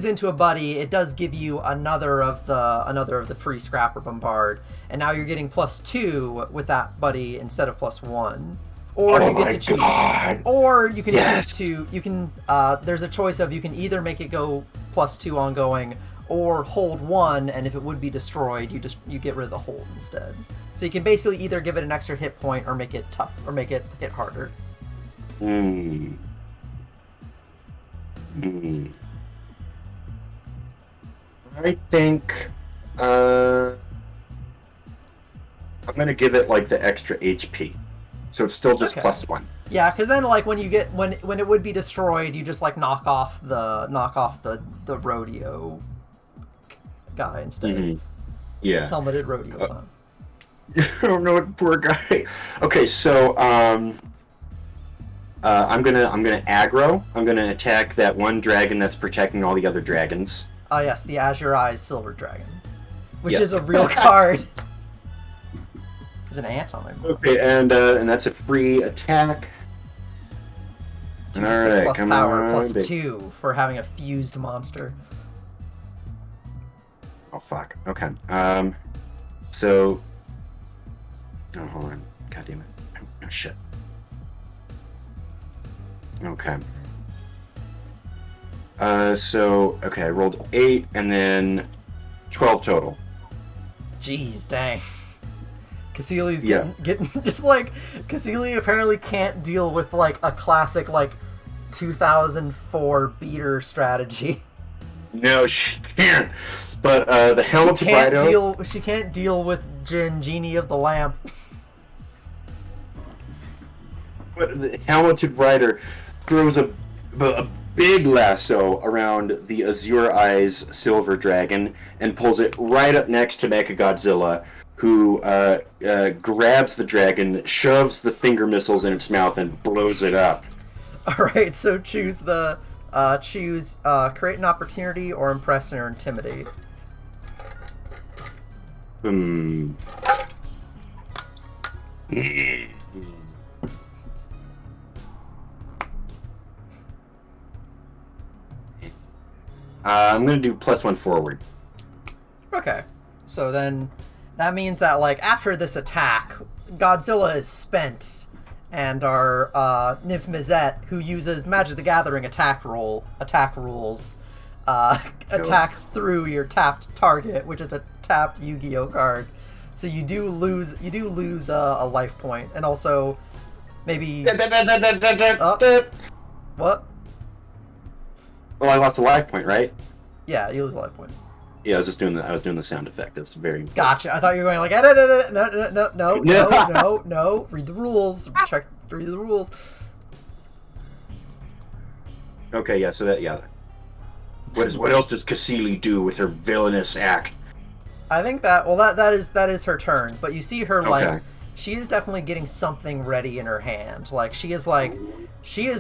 into a buddy, it does give you another of the free Scrapper Bombard, and now you're getting +2 with that buddy instead of +1. Or you get to choose. God. Or you can choose to. You can. There's a choice of you can either make it go +2 ongoing, or hold 1, and if it would be destroyed, you get rid of the hold instead. So you can basically either give it an extra hit point or make it tough or make it hit harder. I think I'm gonna give it like the extra HP, so it's still just +1. Yeah, because then like when it would be destroyed, you just like knock off the rodeo guy instead. Yeah, helmeted rodeo clown. I don't know what poor guy. Okay, so I'm gonna aggro. I'm gonna attack that one dragon that's protecting all the other dragons. Ah, yes, the Azure Eyes Silver Dragon, which is a real card. There's an ant on it. Okay, and that's a free attack. 2d6 plus power +2 for having a fused monster. Oh fuck. Okay. So. Oh, hold on. God damn it. Oh shit. Okay. Okay, I rolled 8 and then 12 total. Jeez, dang. Cassili's getting just like Cassili apparently can't deal with like a classic like 2004 beater strategy. No, she can't. But the helmeted rider. She can't deal with Genie of the Lamp. But the helmeted rider throws a big lasso around the Azure Eyes Silver Dragon and pulls it right up next to Mechagodzilla, who grabs the dragon, shoves the finger missiles in its mouth, and blows it up. Alright, so choose create an opportunity or impress or intimidate. I'm gonna do +1 forward. Okay, so then that means that like after this attack, Godzilla is spent, and our Nymph Mizette, who uses Magic the Gathering attack rules, attacks through your tapped target, which is a tapped Yu-Gi-Oh card. So you do lose a life point, and also maybe what? Well, I lost a life point, right? Yeah, you lose a life point. Yeah, I was doing the sound effect. That's very important. Gotcha. I thought you were going like no. Read the rules. Read the rules. Okay, yeah. So what else does Cassili do with her villainous act? I think that is her turn. But you see her like she is definitely getting something ready in her hand. Like she is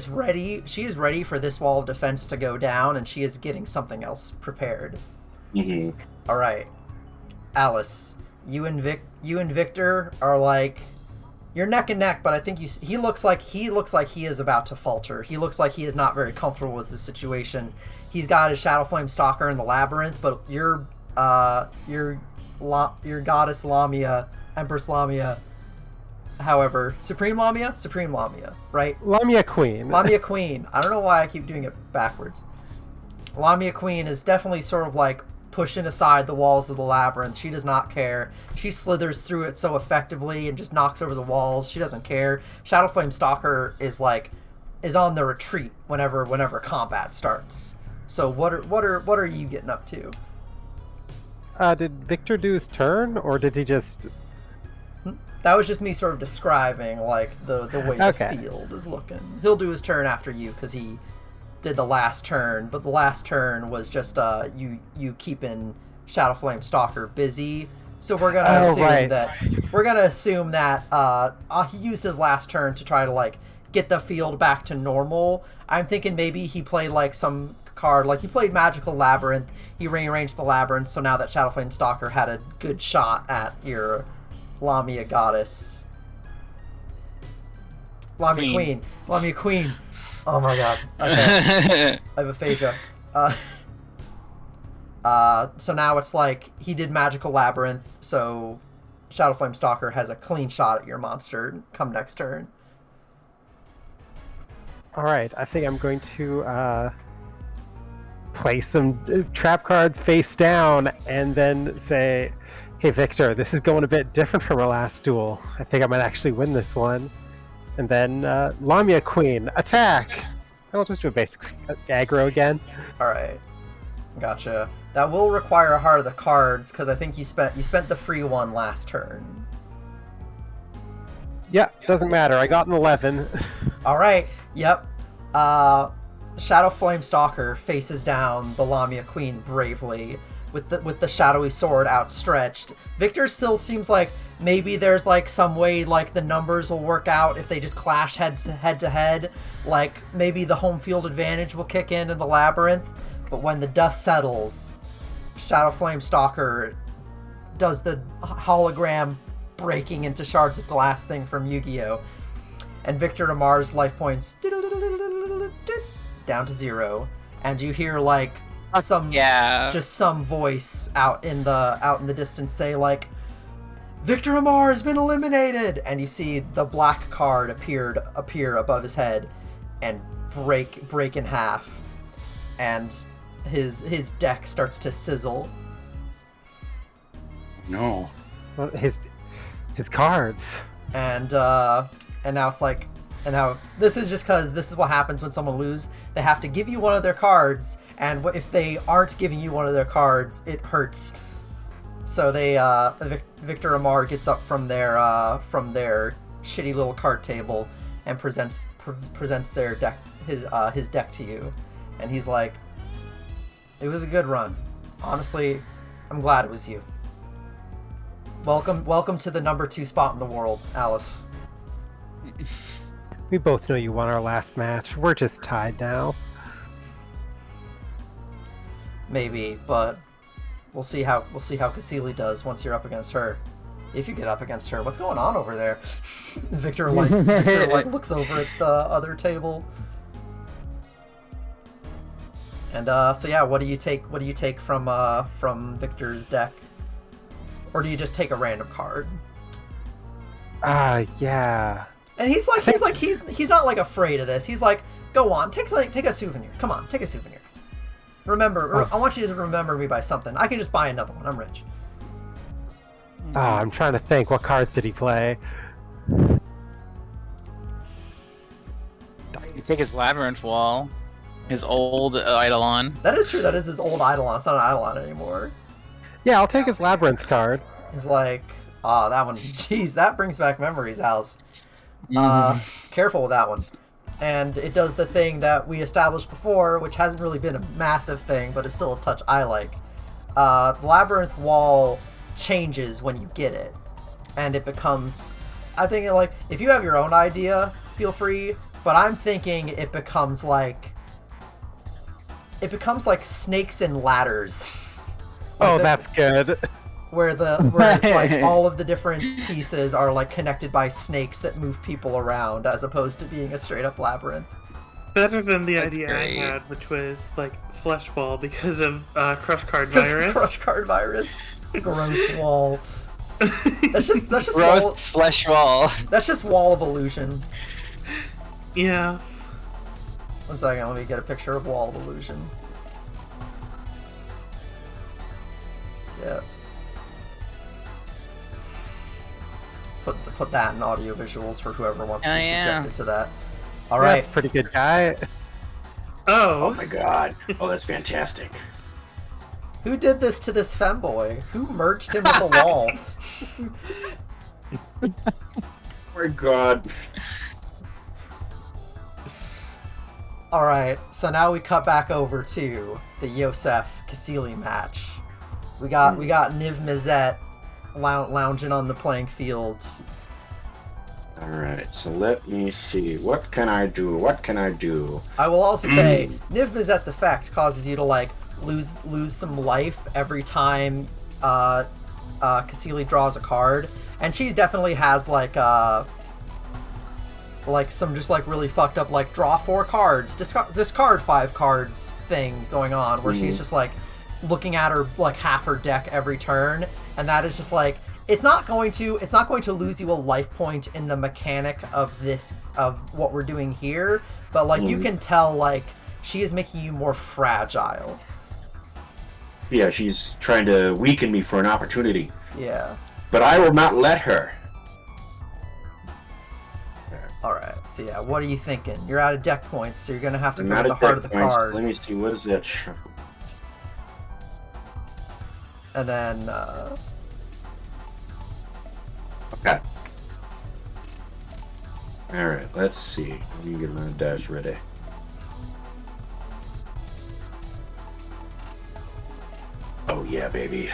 ready. She is ready for this wall of defense to go down, and she is getting something else prepared. Mm-hmm. All right, Alice, you and Victor are like you're neck and neck, but I think he looks like he is about to falter. He looks like he is not very comfortable with the situation. He's got his Shadow Flame Stalker in the labyrinth, but your goddess Lamia, Empress Lamia, however, Supreme Lamia, right? Lamia Queen. Lamia Queen. I don't know why I keep doing it backwards. Lamia Queen is definitely sort of like pushing aside the walls of the labyrinth. She does not care. She slithers through it so effectively and just knocks over the walls. She doesn't care. Shadow Flame Stalker is on the retreat whenever combat starts. So what are you getting up to? Did Victor do his turn, or did he just That was just me sort of describing like the way Okay. the field is looking. He'll do his turn after you because he did the last turn, but the last turn was just you keeping Shadowflame Stalker busy. So we're gonna assume that he used his last turn to try to like get the field back to normal. I'm thinking maybe he played like some card, like he played Magical Labyrinth. He rearranged the labyrinth, so now that Shadowflame Stalker had a good shot at your Lamia Goddess. Lamia Queen. Oh my god. Okay. I have aphasia. So now it's like he did Magical Labyrinth, so Shadowflame Stalker has a clean shot at your monster come next turn. All right, I think I'm going to play some trap cards face down and then say, hey, Victor, this is going a bit different from our last duel. I think I might actually win this one. And then Lamia Queen, attack! I'll just do a basic aggro again. Alright. Gotcha. That will require a Heart of the Cards, because I think you spent the free one last turn. Yeah, doesn't matter. I got an 11. Alright, yep. Shadowflame Stalker faces down the Lamia Queen bravely with the shadowy sword outstretched. Victor still seems like maybe there's like some way like the numbers will work out if they just clash head to head. Like maybe the home field advantage will kick in the labyrinth. But when the dust settles, Shadowflame Stalker does the hologram breaking into shards of glass thing from Yu-Gi-Oh! And Victor Amar's life points down to 0. And you hear like some voice out in the distance say like, Victor Amar has been eliminated, and you see the black card appear above his head and break in half, and his deck starts to sizzle. No. Well, his cards. And now it's like, and now this is just because this is what happens when someone loses. They have to give you one of their cards, and if they aren't giving you one of their cards, it hurts. So they Victor Amar gets up from their shitty little card table and presents their deck, his deck to you, and he's like, it was a good run. Honestly, I'm glad it was you. Welcome to the number 2 spot in the world, Alice. We both know you won our last match. We're just tied now. Maybe, but we'll see how Cassili does once you're up against her. If you get up against her. What's going on over there? Victor looks over at the other table. And so yeah, what do you take from Victor's deck? Or do you just take a random card? Yeah. And he's not like afraid of this. He's like, go on, take a souvenir. Come on, take a souvenir. Remember, I want you to remember me by something. I can just buy another one. I'm rich. I'm trying to think. What cards did he play? You take his Labyrinth Wall, his old Eidolon. That is true. That is his old Eidolon. It's not an Eidolon anymore. Yeah, I'll take his Labyrinth card. He's like, that one. Jeez, that brings back memories, Alice. Careful with that one. And it does the thing that we established before, which hasn't really been a massive thing, but it's still a touch I like. The Labyrinth Wall changes when you get it, and it becomes, I'm thinking like, if you have your own idea, feel free, but I'm thinking it becomes like snakes and ladders. That's good. Where it's like all of the different pieces are like connected by snakes that move people around, as opposed to being a straight up labyrinth. Better than the That's idea great. I had, which was like Flesh Wall because of Crush Card Virus. Crush card virus. Gross wall. That's just Gross wall. flesh wall. That's just wall of illusion. Yeah. 1 second, let me get a picture of wall of illusion. Yeah. Put that in audio visuals for whoever wants to be subjected to that. All right. That's a pretty good guy. Oh Oh. my god. Oh, that's fantastic. Who did this to this femboy? Who merged him with a wall? Oh my god. All right, so now we cut back over to the Yosef Cassili match. We got Niv Mizzet lounging on the playing field. All right, so let me see. What can I do? What can I do? I will also say Niv Mizzet's effect causes you to like lose some life every time Cassili draws a card, and she definitely has like some just like really fucked up like draw 4 cards, discard 5 cards things going on where she's just like looking at her like half her deck every turn, and that is just like it's not going to lose you a life point in the mechanic of what we're doing here, but like you can tell like she is making you more fragile. Yeah, she's trying to weaken me for an opportunity. Yeah. But I will not let her. All right. So yeah, what are you thinking? You're out of deck points, so you're gonna have to I'm go out with the of heart of deck the points. cards. Let me see, what is that shuffle? And then Okay. Alright, let's see. Let me get my dash ready. Oh yeah, baby.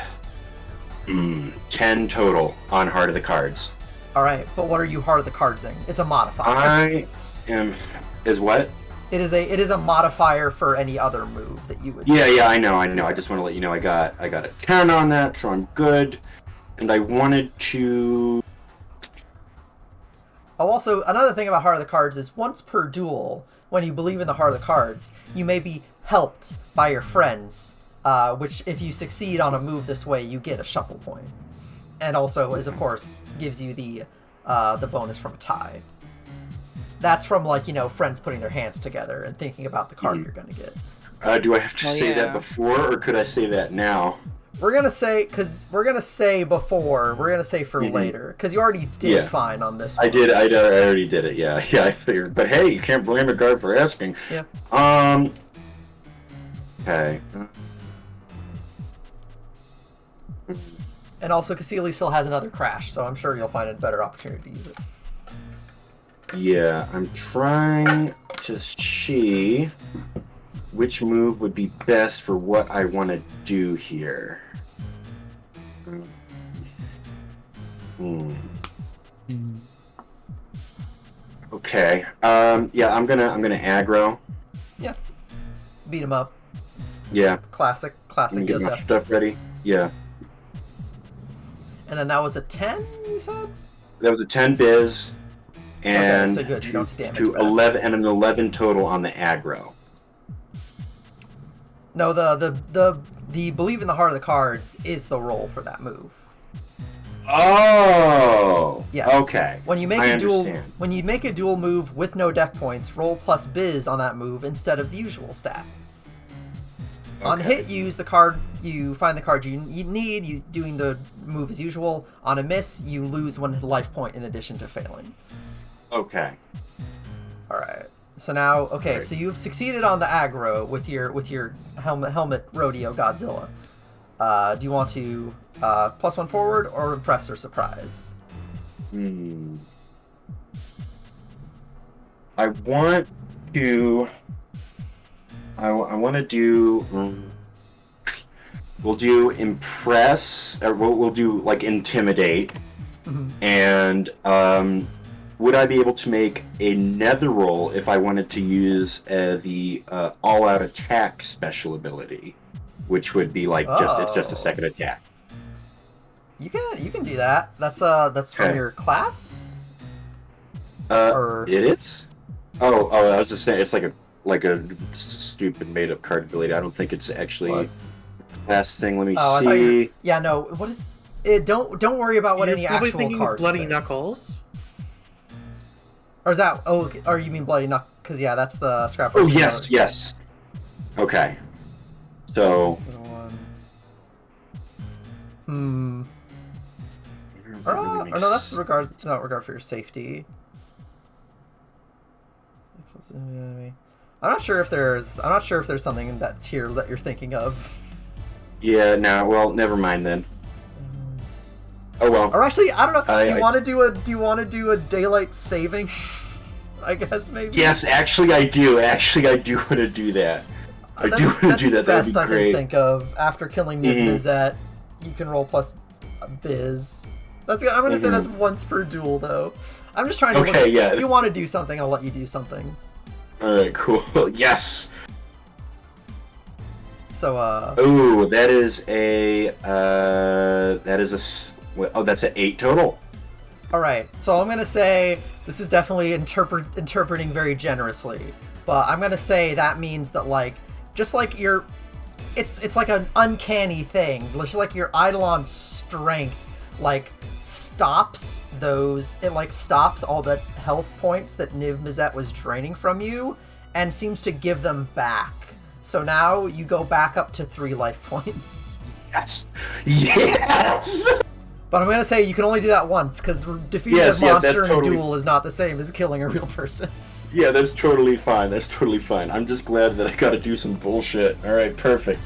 10 total on Heart of the Cards. all right, but what are you heart of the cardsing? It's a modifier. I am... Is what? It is a modifier for any other move that you would. Yeah, I know. I just want to let you know I got a 10 on that, so I'm good. And I wanted to... Oh, also, another thing about Heart of the Cards is once per duel, when you believe in the Heart of the Cards, you may be helped by your friends, which if you succeed on a move this way, you get a shuffle point. And also, of course, gives you the bonus from a tie. That's from, like, friends putting their hands together and thinking about the card you're going to get. Do I have to say that before, or could I say that now? We're gonna say before. We're gonna say for later, because you already did fine on this one. I did. I already did it. Yeah, I figured. But hey, you can't blame a guard for asking. Yeah. Okay. And also, Cassili still has another crash, so I'm sure you'll find a better opportunity to use it. Yeah, I'm trying to see which move would be best for what I want to do here. Okay. Yeah, I'm gonna aggro. Yeah. Beat him up. Yeah. Classic Get my Yosef. stuff ready. Yeah. And then that was a 10, you said? That was a 10 biz, and so good. You don't take damage to back. 11 and an 11 total on the aggro. No, the believe in the heart of the cards is the roll for that move. Oh. Yes. Okay. When you make I a dual understand. when you make a dual move with no deck points, roll plus biz on that move instead of the usual stat. On Okay. hit, you use the card. You find the card you need. You doing the move as usual. On a miss, you lose 1 life point in addition to failing. Okay. All right. So now, okay. Right. So you've succeeded on the aggro with your helmet rodeo Godzilla. Do you want to +1 forward or impress or surprise? I want to. I want to do. We'll do impress, or we'll do like intimidate, and would I be able to make a nether roll if I wanted to use the all-out attack special ability, which would be like it's just a second attack. You can do that. That's from Okay. your class. It is. Oh, I was just saying it's like a stupid made-up card ability. I don't think it's actually What? last thing. Let me I thought you. see. Yeah, no. What is it? Don't worry about what You're any probably actual thinking card Bloody says. Knuckles. Or is that? Oh, or you mean Bloody Knuckles? Because yeah, that's the scrap. Oh yes. Okay. So. Or no, that's not regard for your safety. I'm not sure if there's something that's here that you're thinking of. Yeah. No. Well, never mind then. Oh well. Or actually, I don't know. I- do you want to do a daylight savings? I guess maybe. Yes, actually I do. Actually, I do want to do that. I do want to do that. That's the best That'd be I great. can think of. After killing Niv Mhm. Mizzet, you can roll plus Biz. I'm gonna say that's once per duel, though. I'm just trying to look Okay, at, yeah. If you want to do something, I'll let you do something. Alright, cool. Yes! So, Ooh, that is that's an 8 total. alright. So I'm gonna say, this is definitely interpreting very generously. But I'm gonna say that means that, like, just like your... It's like an uncanny thing. Just like your Eidolon strength, like, stops those... It, like, stops all the health points that Niv Mizzet was draining from you, and seems to give them back. So now you go back up to 3 life points. Yes! Yes! But I'm gonna say you can only do that once, because defeating Yes, a yes, monster that's in totally- a duel is not the same as killing a real person. Yeah, that's totally fine. That's totally fine. I'm just glad that I gotta do some bullshit. Alright, perfect.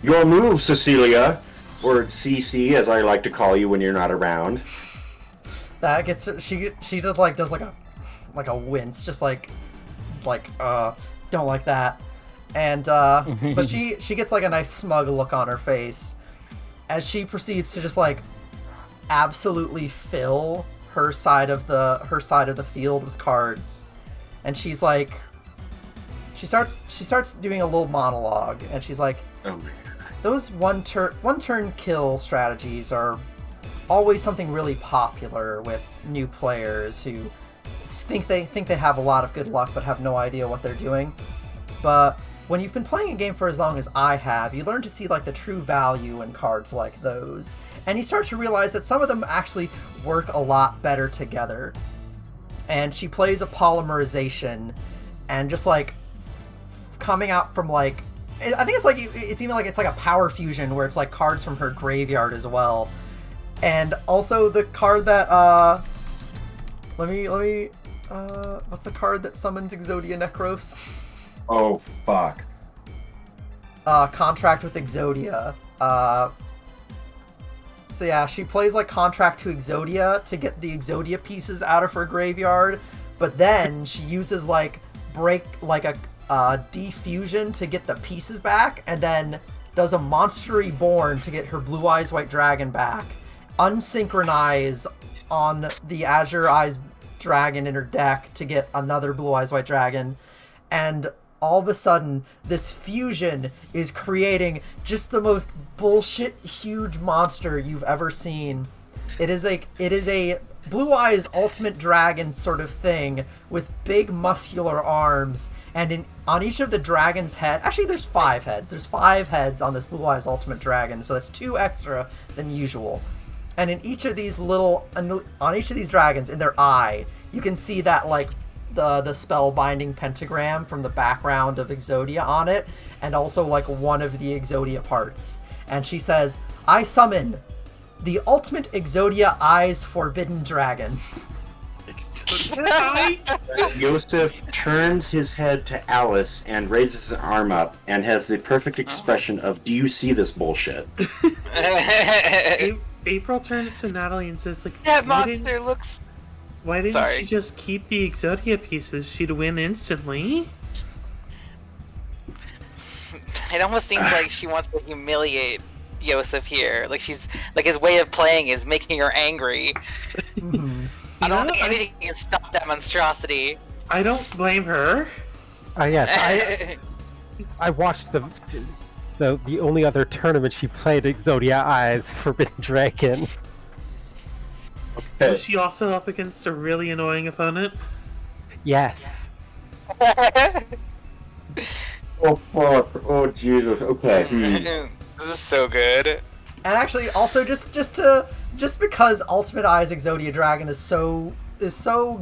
Your move, Cecilia. Or CC, as I like to call you when you're not around. That gets her, she just like does like a wince, just like don't like that. And but she gets like a nice smug look on her face as she proceeds to just like absolutely fill her side of the field with cards. And she's like she starts doing a little monologue, and she's like, Oh my god. those one turn kill strategies are always something really popular with new players who think they have a lot of good luck but have no idea what they're doing. But when you've been playing a game for as long as I have, you learn to see like the true value in cards like those, and you start to realize that some of them actually work a lot better together. And she plays a polymerization, and just like coming out from like, I think it's even like it's like a power fusion where it's like cards from her graveyard as well. And also the card that let me what's the card that summons Exodia Necros? Oh fuck. Contract with Exodia. So yeah, she plays like Contract to Exodia to get the Exodia pieces out of her graveyard, but then she uses like break like a defusion to get the pieces back, and then does a Monster Reborn to get her Blue Eyes White Dragon back, unsynchronize on the Azure Eyes Dragon in her deck to get another Blue Eyes White Dragon, and all of a sudden this fusion is creating just the most bullshit huge monster you've ever seen. It is a Blue Eyes Ultimate Dragon sort of thing with big muscular arms, and on each of the dragon's head, actually there's 5 heads. There's 5 heads on this Blue Eyes Ultimate Dragon, so that's 2 extra than usual. And in each of these on each of these dragons, in their eye, you can see that like the spell binding pentagram from the background of Exodia on it, and also like one of the Exodia parts. And she says, "I summon the ultimate Exodia Eyes Forbidden Dragon." Yosef turns his head to Alice and raises his arm up and has the perfect expression of, "Do you see this bullshit?" April turns to Natalie and says, like, That monster looks... why didn't Sorry. she just keep the Exodia pieces? She'd win instantly. It almost seems like she wants to humiliate Yosef here. Like she's like his way of playing is making her angry. I don't think anything can stop that monstrosity. I don't blame her. Yes, I watched the only other tournament she played Exodia Eyes Forbidden Dragon. Was she also up against a really annoying opponent? Yes. Oh fuck! Oh Jesus! Okay. This is so good. And actually, also just because Ultimate Eyes Exodia Dragon is so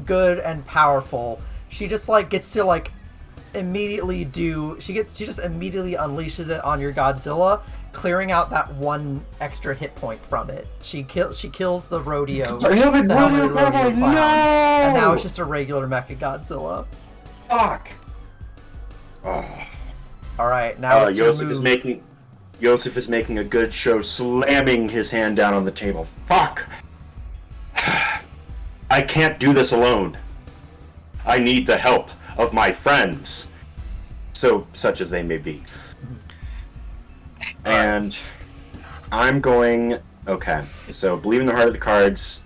good and powerful, she just like gets to like immediately she just immediately unleashes it on your Godzilla, clearing out that 1 extra hit point from it. She kills the rodeo, the helmeted rodeo clown, and now it's just a regular Mecha Godzilla. Fuck! All right, now it's your Yosef move. is making. Yosef is making a good show, slamming his hand down on the table. Fuck! I can't do this alone. I need the help of my friends. So, such as they may be. And I'm going... Okay, so believe in the heart of the cards.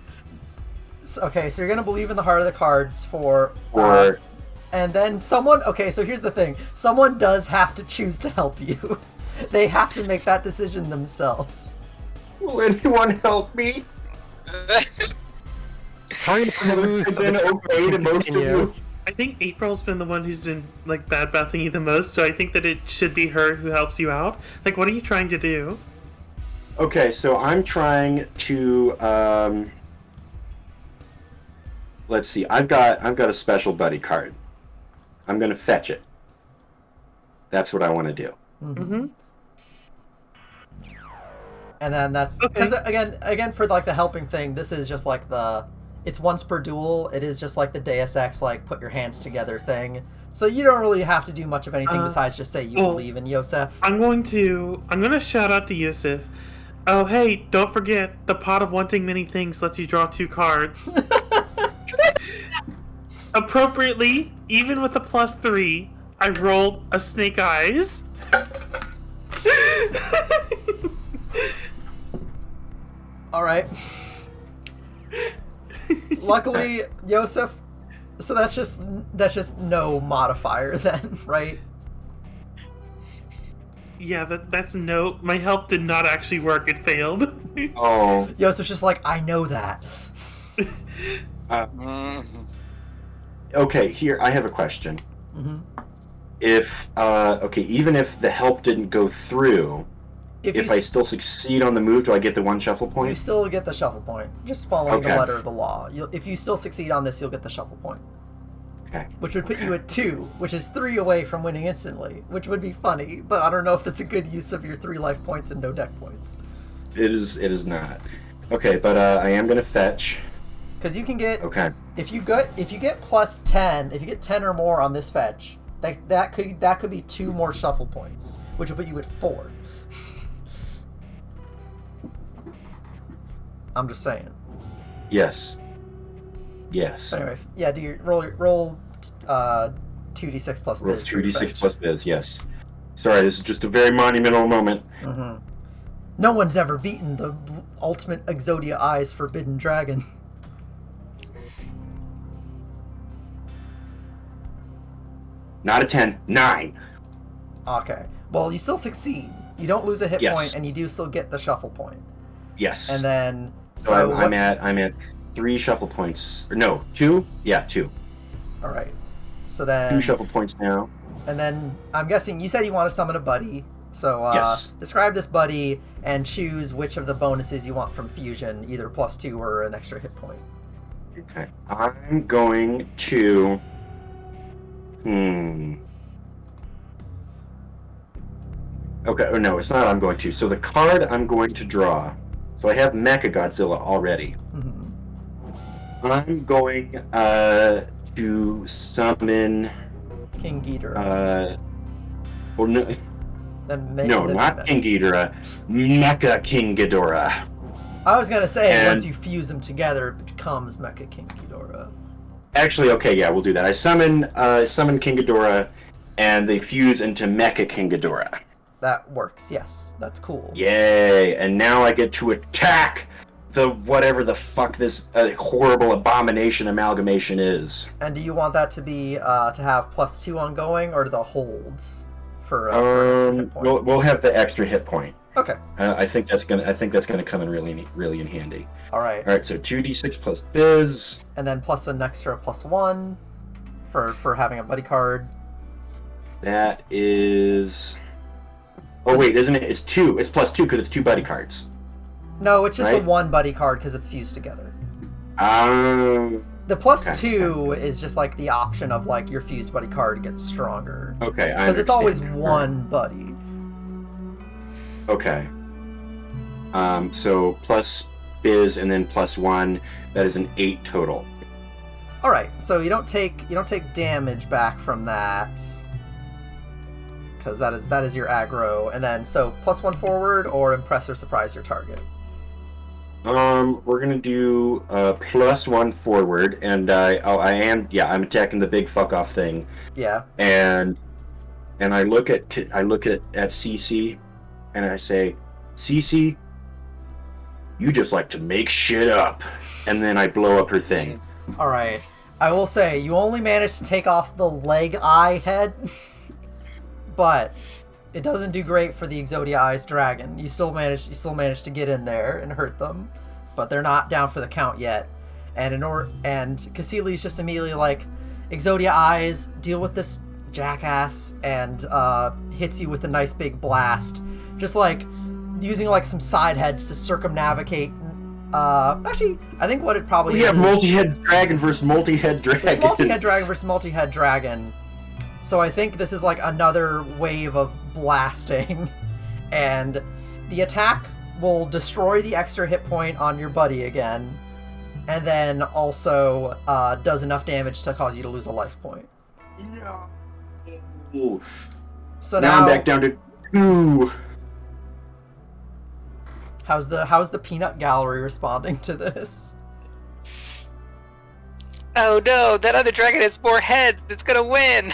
Okay, so you're gonna believe in the heart of the cards for... Or... and then someone... Okay, so here's the thing. Someone does have to choose to help you. They have to make that decision themselves. Will anyone help me? I've been okay to most of you. I think April's been the one who's been like bad mouthing you the most, so I think that it should be her who helps you out. Like, what are you trying to do? Okay, so I'm trying to let's see. I've got a special buddy card. I'm gonna fetch it. That's what I want to do. Mm-hmm. And then that's because again for like the helping thing, this is just like it's once per duel. It is just like the Deus Ex, like put your hands together thing. So you don't really have to do much of anything besides just say you believe in Yosef. I'm gonna shout out to Yosef. Oh hey, don't forget the pot of wanting many things lets you draw 2 cards. Appropriately, even with a +3, I rolled a snake eyes. All right. Luckily, Yosef. So that's just no modifier then, right? Yeah, that's no. My help did not actually work. It failed. Oh. Yosef's just like, I know that. Okay, here I have a question. Mm-hmm. If even if the help didn't go through, if I still succeed on the move, do I get the 1 shuffle point? You still get the shuffle point, just following the letter of the law. If you still succeed on this, you'll get the shuffle point. Okay. Which would put you at 2, which is 3 away from winning instantly, which would be funny, but I don't know if that's a good use of your 3 life points and no deck points. It is not. Okay, but I am gonna fetch. Because you can get if you get +10, if you get 10 or more on this fetch, that could be 2 more shuffle points, which would put you at 4. I'm just saying. Yes. So anyway, yeah, do your roll 2d6 plus biz. Roll 2d6 plus biz, yes. Sorry, this is just a very monumental moment. Mm-hmm. No one's ever beaten the ultimate Exodia Eyes Forbidden Dragon. Not a 10, 9. Okay. Well, you still succeed. You don't lose a hit point, and you do still get the shuffle point. Yes. And then so I'm at 3 shuffle points. Or no, 2? Yeah, 2. All right. So then 2 shuffle points now. And then I'm guessing you said you want to summon a buddy. So yes. Describe this buddy and choose which of the bonuses you want from fusion, either +2 or an extra hit point. Okay. I'm going to Okay, oh no, it's not I'm going to. So the card I'm going to draw. So I have Mecha Godzilla already. Mm-hmm. I'm going to summon King Ghidorah. Well, no, not King Ghidorah. Mecha King Ghidorah. I was gonna say once you fuse them together, it becomes Mecha King Ghidorah. Actually, okay, yeah, we'll do that. I summon King Ghidorah, and they fuse into Mecha King Ghidorah. That works. Yes, that's cool. Yay! And now I get to attack the whatever the fuck this horrible abomination amalgamation is. And do you want that to be to have +2 ongoing, or the hold for an extra hit point? We'll have the extra hit point. Okay. I think that's gonna come in really in handy. All right. All right. So 2d6 plus biz. And then plus an extra +1 for having a buddy card. That is. Oh wait, isn't it? It's 2. It's +2 because it's 2 buddy cards. No, it's just right? the 1 buddy card because it's fused together. The +2 is just like the option of like your fused buddy card gets stronger. Okay, because it's always 1 buddy. Okay. So plus biz and then +1. That is an 8 total. All right, so you don't take damage back from that. because that is your aggro. And then so +1 forward or impress or surprise your target. We're gonna do +1 forward, and I'm attacking the big fuck off thing. Yeah. And I look at CC, and I say, CC, you just like to make shit up, and then I blow up her thing. All right. I will say you only managed to take off the leg eye head, but it doesn't do great for the Exodia Eyes dragon. You still managed to get in there and hurt them, but they're not down for the count yet. And Cassili's just immediately like, Exodia Eyes, deal with this jackass, and hits you with a nice big blast, just like using like some side heads to circumnavigate. Actually, I think what it probably is. Multi-head dragon versus multi-head dragon. It's multi-head dragon versus multi-head dragon. So I think this is like another wave of blasting, and the attack will destroy the extra hit point on your buddy again, and then also does enough damage to cause you to lose a life point. No. So now I'm back down to 2. How's the peanut gallery responding to this? Oh no, that other dragon has more heads. It's gonna win.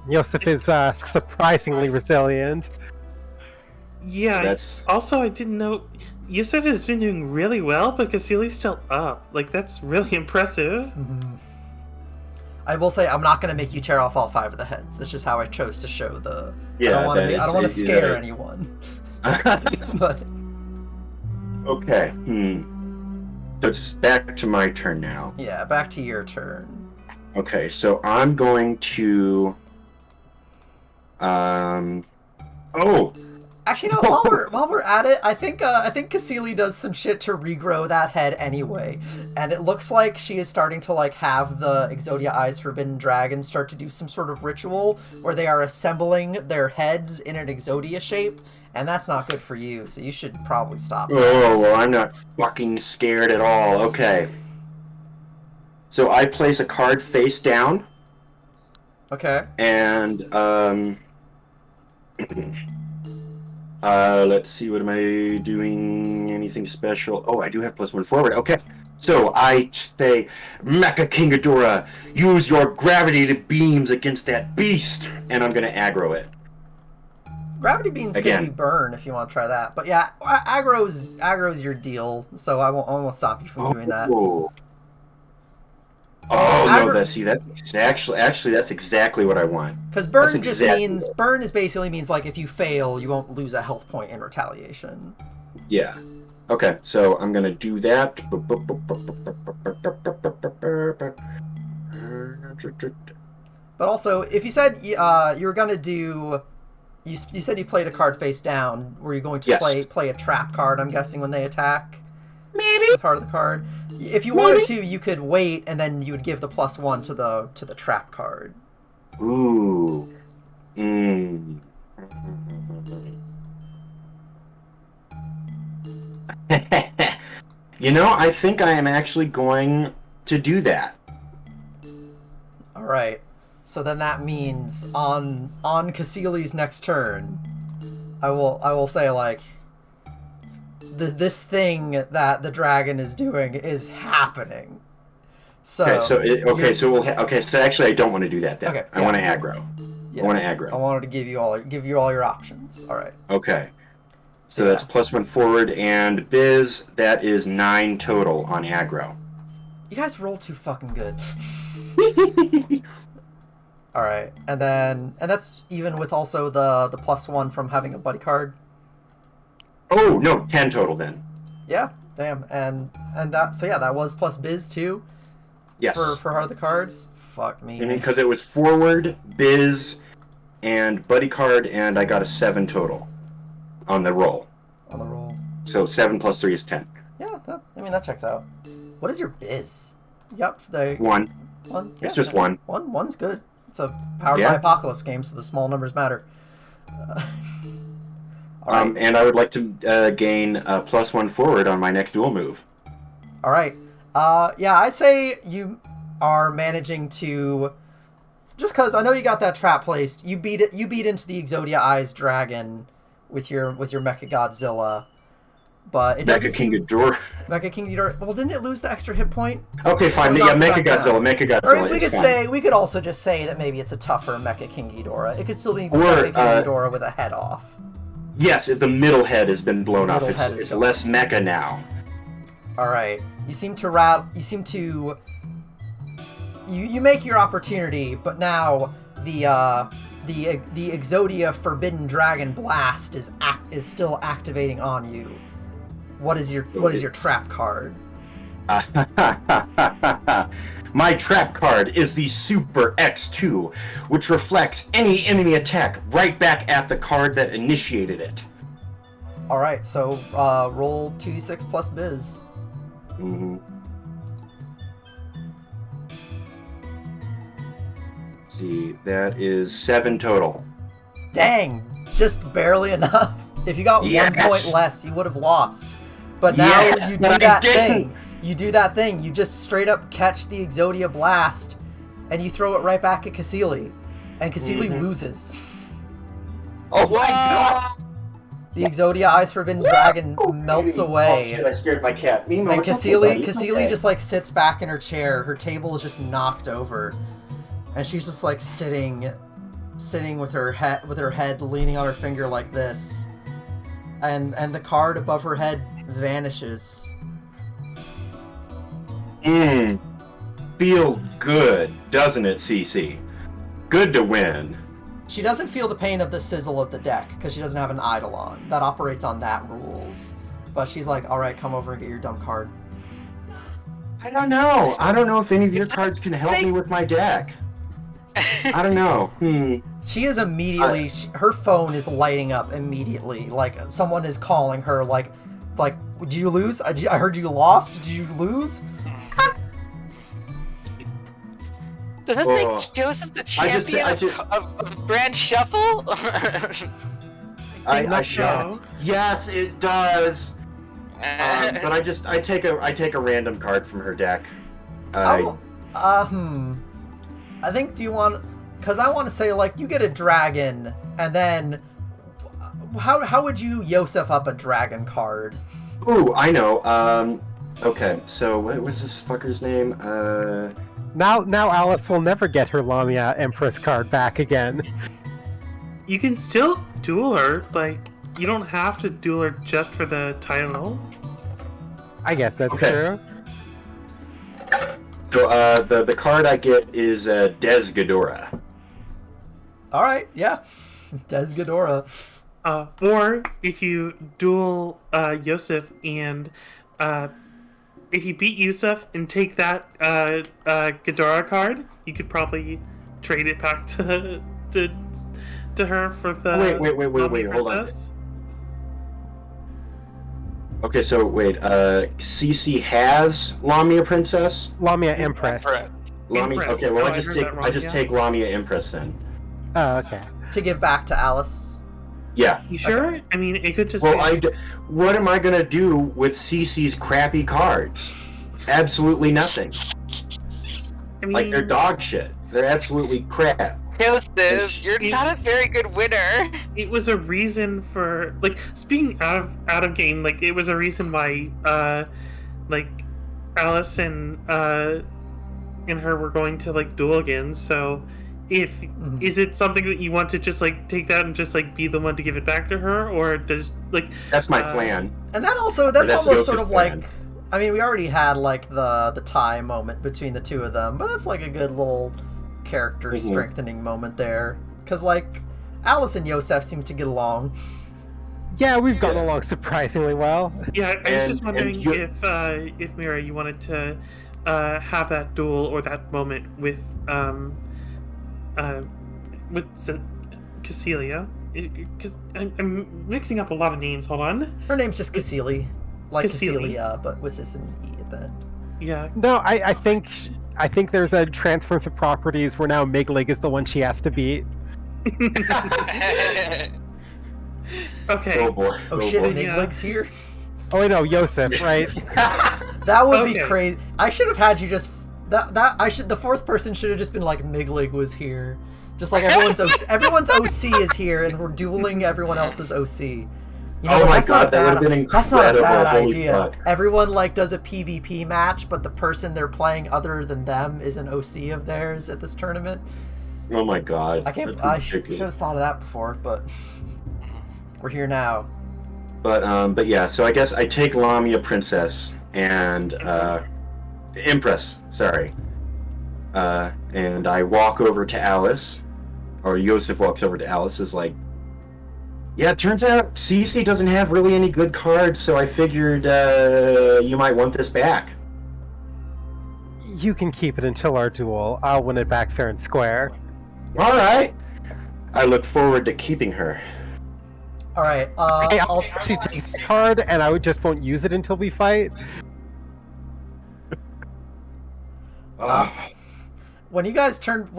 Yosef is surprisingly resilient. Yeah. That's... Also, I didn't know Yusuf has been doing really well, but Cassili's still up. Like, that's really impressive. Mm-hmm. I will say I'm not going to make you tear off all 5 of the heads. That's just how I chose to show the. Yeah, I don't want to scare anyone. But okay. So it's back to my turn now. Yeah, back to your turn. Okay, so I'm going to. Actually, no. While we're at it, I think Cassili does some shit to regrow that head anyway, and it looks like she is starting to like have the Exodia Eyes Forbidden Dragon start to do some sort of ritual where they are assembling their heads in an Exodia shape, and that's not good for you. So you should probably stop. Oh well, I'm not fucking scared at all. Okay. So I place a card face down. Okay. And let's see, what am I doing? Anything special? Oh, I do have +1 forward. Okay. So I say, Mecha King Ghidorah, use your gravity to beams against that beast, and I'm gonna aggro it. Gravity beam's gonna be burn if you want to try that. But yeah, aggro is your deal, so I won't stop you from doing that. Oh no! That's actually that's exactly what I want. Because burn burn basically means like if you fail, you won't lose a health point in retaliation. Yeah. Okay, so I'm gonna do that. But also, if you said you were gonna do, you said you played a card face down. Were you going to play a trap card? I'm guessing when they attack. Maybe part of the card. If you wanted to, you could wait, and then you would give the +1 to the trap card. Ooh. You know, I think I am actually going to do that. All right. So then that means on Cassili's next turn, I will say like. This thing that the dragon is doing is happening. So so actually I don't want to do that then. Okay, I want to aggro. Yeah. I want to aggro. I wanted to give you all your options. All right. Okay. So that's +1 forward and biz. That is 9 total on aggro. You guys roll too fucking good. All right, and that's even with also the +1 from having a buddy card. Oh no, 10 total then. Yeah, damn, and that that was plus biz too. Yes. For Heart of the Cards. Fuck me. Because it was forward, biz, and buddy card, and I got a 7 total on the roll. On the roll. So 7 plus 3 is 10. Yeah, that checks out. What is your biz? Yep, the 1. It's just 1. One's good. It's a Powered by Apocalypse game, so the small numbers matter. Right. And I would like to gain a +1 forward on my next duel move. All right. I'd say you are managing to just because I know you got that trap placed, you beat it. You beat into the Exodia Eyes Dragon with your Mecha Godzilla, but it doesn't Mecha King seem... Ghidorah. Mecha King Ghidorah. Well, didn't it lose the extra hit point? Okay, fine. So Yeah, knock Mecha back down. Godzilla. Or we it's could fine. say we could also just say that maybe it's a tougher Mecha King Ghidorah. It could still be Or, Mecha King Ghidorah with a head off. Yes, the middle head has been blown off. Middle head is It's gone. less mecha now. All right. You seem to you make your opportunity, but now the Exodia Forbidden Dragon Blast is still activating on you. What is your trap card? My trap card is the Super X2, which reflects any enemy attack right back at the card that initiated it. All right. So roll 2d6 plus biz. Mm-hmm. See, that is 7 total. Dang, just barely enough. If you got Yes! 1 point less, you would have lost. But now Yes, you do but I that didn't. thing. You do that thing. You just straight up catch the Exodia Blast, and you throw it right back at Cassili. And Cassili loses. Oh my god! The Exodia Eyes Forbidden Dragon melts Oh away. shit, I scared my cat. Mimo, And it's okay, buddy. It's Cassili okay. just like sits back in her chair. Her table is just knocked over, and she's just like sitting with her head leaning on her finger like this, and the card above her head vanishes. Feels good, doesn't it, CC? Good to win. She doesn't feel the pain of the sizzle of the deck because she doesn't have an Eidolon that operates on that rules. But she's like, all right, come over and get your dump card. I don't know. I don't know if any of your cards can help me with my deck. I don't know. She is immediately, her phone is lighting up immediately. Like someone is calling her like, did you lose? I heard you lost. Did you lose? Does this Oh. make Joseph the I just- champion I just- of Grand Shuffle? I not shot. so. Yes, it does. But I take a random card from her deck. I think, do you want, because I want to say, like, you get a dragon, and then, how would you Yosef up a dragon card? Ooh, I know. Okay, so what was this fucker's name? Now Alice will never get her Lamia Empress card back again. You can still duel her. Like, you don't have to duel her just for the title. I guess that's Okay. true. So, the card I get is Des Ghidorah. All right, yeah. Des Ghidorah. Or if you duel Yosef and if you beat Yusuf and take that Ghidorah card, you could probably trade it back to her for the Wait, Lamia hold on. Princess. Okay, so wait, CC has Lamia Princess? Lamia Empress. Lamia. Empress. Okay, well Oh, I heard that wrong, I just yeah. take Lamia Empress then. Oh, okay. To give back to Alice. Yeah. You sure? I mean, it could just Well, be... what am I gonna do with CC's crappy cards? Absolutely nothing. I mean, Like, they're dog shit. They're absolutely crap. Joseph, you're not a very good winner. it was a reason for, like, speaking out of game, like, it was a reason why like Alice and her were going to, like, duel again. So if is it something that you want to just, like, take that and just, like, be the one to give it back to her, or does, like, That's my plan. And that's almost that's sort of Joseph's like, plan. I mean, we already had, like, the tie moment between the two of them, but that's, like, a good little character strengthening moment there. Because, like, Alice and Yosef seem to get along. Yeah, we've gotten along surprisingly well. yeah, I was just And wondering you- if Mira, you wanted to have that duel or that moment with Cassilia. Because I'm mixing up a lot of names. Hold on. Her name's just Cassili. Like Cassili. Cassilia, but with just an E at the end. Yeah. No, I think there's a transference of properties where now Miglig is the one she has to beat. Okay. Oh boy. Oh shit, boy. Miglig's here? Oh, wait, no, Yosef, right? That would be Okay. crazy. I should have had you just The fourth person should have just been like Miglig was here. Just like everyone's OC is here, and we're dueling everyone else's OC. You know, Oh my that's not god, that would have been That's not a incredible. bad Holy idea. fuck. Everyone like does a PvP match, but the person they're playing other than them is an OC of theirs at this tournament. Oh my god. I should have thought of that before, but we're here now. But yeah, so I guess I take Lamia Princess and Empress, sorry. And I walk over to Alice, or Yosef walks over to Alice, is like, yeah, it turns out Cece doesn't have really any good cards, so I figured you might want this back. You can keep it until our duel. I'll win it back fair and square. Alright. I look forward to keeping her. All right. Hey, I'll actually take the card, and I just won't use it until we fight. When you guys turn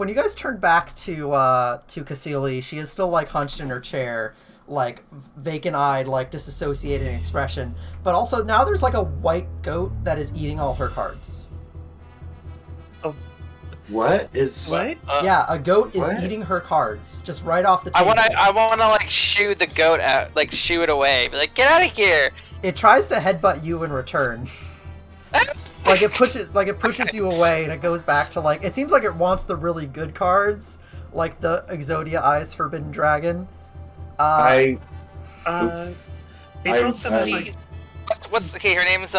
back to Cassili, she is still like hunched in her chair, like vacant-eyed, like disassociated in expression. But also now there's like a white goat that is eating all her cards. What is... What? Yeah, a goat is what? eating her cards just right off the table. I wanna like shoo the goat out, like shoo it away. Be like, get out of here! It tries to headbutt you in return. it pushes you away, and it goes back to like, it seems like it wants the really good cards, like the Exodia Eyes Forbidden Dragon. April's gonna See, like, what's okay? Her name's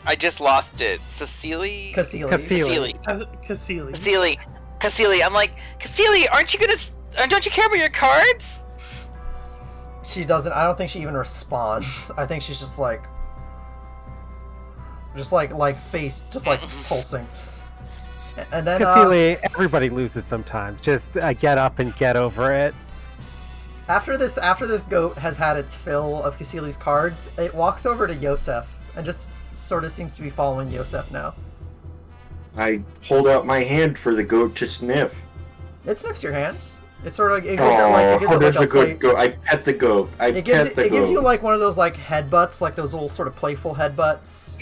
I just lost it. Cassili. Cassili. Cassili. I'm like, Cassili, don't you care about your cards? She doesn't. I don't think she even responds. I think she's just like face, just like pulsing. And then Cassili, everybody loses sometimes. Just get up and get over it. After this goat has had its fill of Cassili's cards, it walks over to Yosef and just sort of seems to be following Yosef now. I hold out my hand for the goat to sniff. It sniffs your hand. It sort of it gives it there's like a good goat. I pet the goat. It gives you like one of those like headbutts, like those little sort of playful headbutts.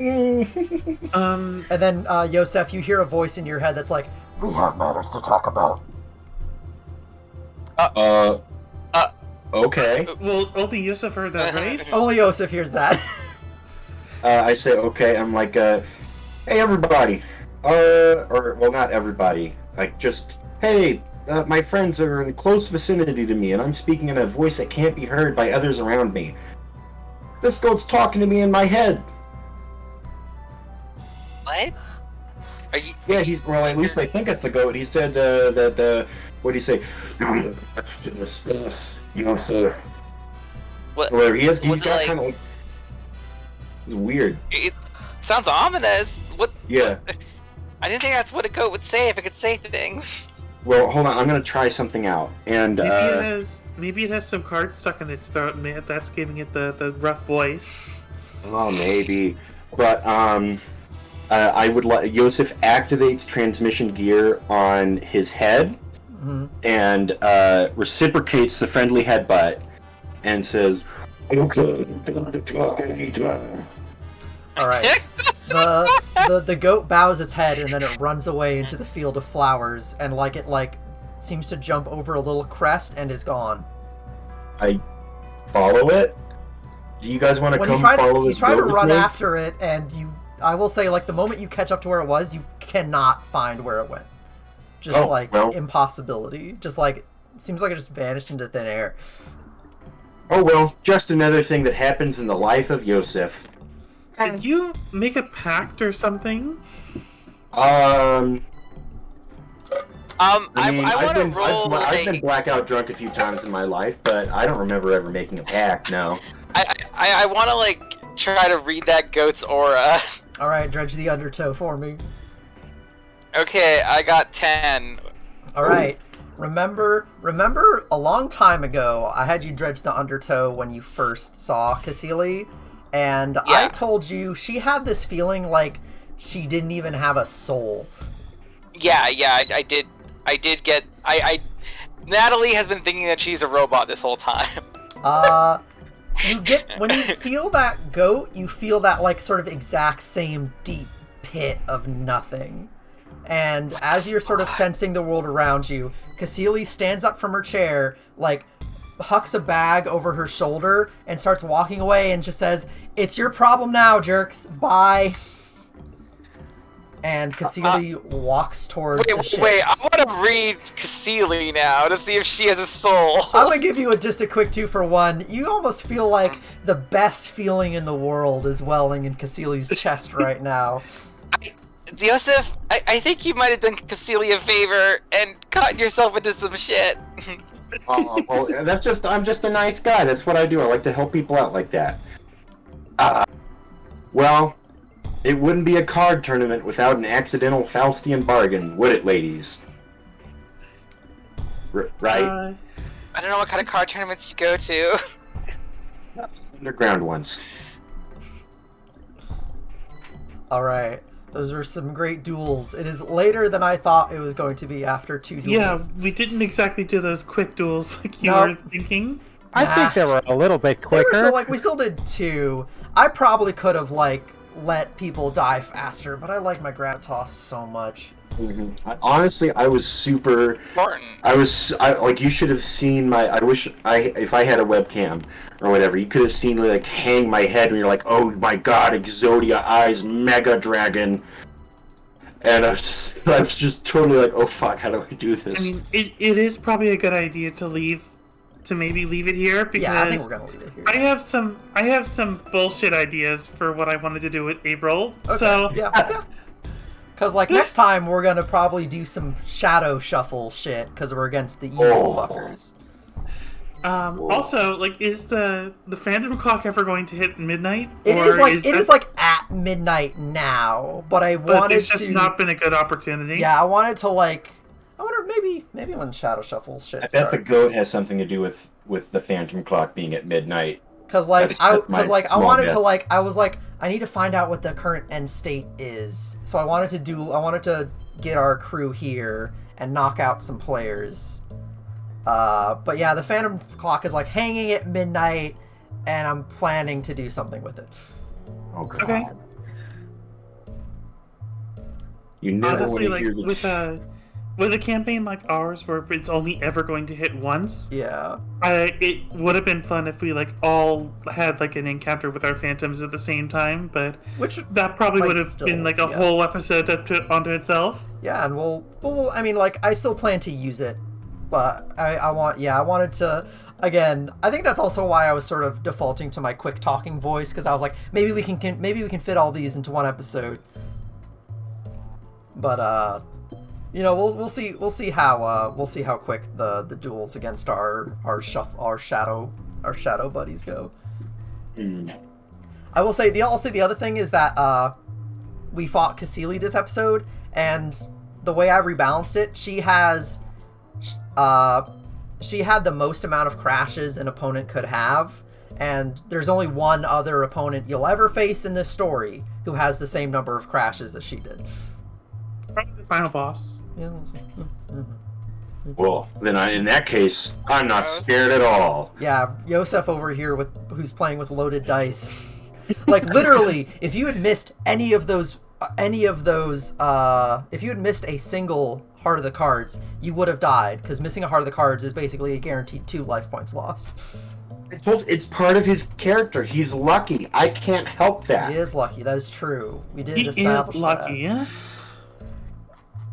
And then Yosef, you hear a voice in your head that's like, "We have matters to talk about." Okay. well, only Yusuf heard that, right? Only Yosef hears that. I say okay. I'm like, hey everybody, or well, not everybody. Like just hey, my friends are in close vicinity to me, and I'm speaking in a voice that can't be heard by others around me. This goat's talking to me in my head. What? Are you? Yeah, well. At least I think it's the goat. He said that. What do you say? You know, so. What? Where he is, Was he's it got like- kind of like. It's weird. It sounds ominous. What? Yeah. I didn't think that's what a goat would say if it could say things. Well, hold on. I'm gonna try something out. And Maybe it has some cards stuck in its throat, and that's giving it the rough voice. oh, maybe. But I would like Yosef activates transmission gear on his head, and reciprocates the friendly headbutt, and says, "Okay, time to talk anytime." All right. The goat bows its head and then it runs away into the field of flowers, and it seems to jump over a little crest and is gone. I follow it. Do you guys want to When come you try follow to this to goat with run me? after it, and I will say, like, the moment you catch up to where it was, you cannot find where it went. Just Oh, well. impossibility. Just like seems like it just vanished into thin air. Oh well, just another thing that happens in the life of Yosef. Did you make a pact or something? I mean, I want to roll. I've been blackout drunk a few times in my life, but I don't remember ever making a pact. No. I want to like try to read that goat's aura. All right, dredge the undertow for me. Okay, I got 10. All right. Remember a long time ago, I had you dredge the undertow when you first saw Cassili, and I told you she had this feeling like she didn't even have a soul. Yeah, I did get. Natalie has been thinking that she's a robot this whole time. When you feel that goat, you feel that like sort of exact same deep pit of nothing. And as you're sort of sensing the world around you, Cassili stands up from her chair, like, hucks a bag over her shoulder and starts walking away and just says, "It's your problem now, jerks. Bye." And Cassili walks towards the ship. Wait, I want to read Cassili now to see if she has a soul. I'm gonna give you just a quick 2-for-1. You almost feel like the best feeling in the world is welling in Cassili's chest right now. Joseph, I think you might have done Cassili a favor and gotten yourself into some shit. Oh, well, I'm just a nice guy. That's what I do. I like to help people out like that. Well, it wouldn't be a card tournament without an accidental Faustian bargain, would it, ladies? Right? I don't know what kind of card tournaments you go to. Underground ones. Alright. Those were some great duels. It is later than I thought it was going to be after 2 duels. Yeah, we didn't exactly do those quick duels like you No. were thinking. I think they were a little bit They quicker. were so, like, we still did 2. I probably could have, like, let people die faster, but I like my gravitas so much. Honestly, I was super. Important. Like, you should have seen my. If I had a webcam or whatever, you could have seen me, like, hang my head when you're like, "Oh my god, Exodia Eyes Mega Dragon," and I was just totally like, "Oh fuck, how do I do this?" I mean, it is probably a good idea to maybe leave it here because Yeah, I think we're gonna leave it here. I have some bullshit ideas for what I wanted to do with April. Okay, So yeah. Because, like, next time we're gonna probably do some shadow shuffle shit, because we're against the evil fuckers. also, like, is the Phantom Clock ever going to hit midnight? It Or is like at midnight now, but I But wanted there's just to. not been a good opportunity. Yeah, I wanted to, like. I wonder maybe when shadow shuffle shit I bet starts. the goat has something to do with the Phantom Clock being at midnight. Because like That's I my small bet. I was like I need to find out what the current end state is. So I wanted to get our crew here and knock out some players. But yeah, the Phantom Clock is like hanging at midnight, and I'm planning to do something with it. Oh god. Okay. You never Honestly, want to like hear the with a campaign like ours where it's only ever going to hit once, Yeah. it would have been fun if we like all had like an encounter with our phantoms at the same time, but Which that probably might would have still- been like a yeah. whole episode onto itself. Yeah, and we'll I mean, like, I still plan to use it, but I wanted to, again, I think that's also why I was sort of defaulting to my quick talking voice, because I was like, maybe we can fit all these into one episode. But, you know, we'll see how quick the duels against our shadow buddies go. I will say the other thing is that we fought Cassili this episode, and the way I rebalanced it, she had the most amount of crashes an opponent could have, and there's only one other opponent you'll ever face in this story who has the same number of crashes as she did. Probably the final boss. Yeah, we'll see. Well, then in that case, I'm not scared at all. Yeah, Yosef over here who's playing with loaded dice. Like, literally, if you had missed if you had missed a single Heart of the Cards, you would have died, because missing a Heart of the Cards is basically a guaranteed 2 life points lost. It's part of his character. He's lucky. I can't help that. He is lucky, that is true. We did He establish is lucky, yeah.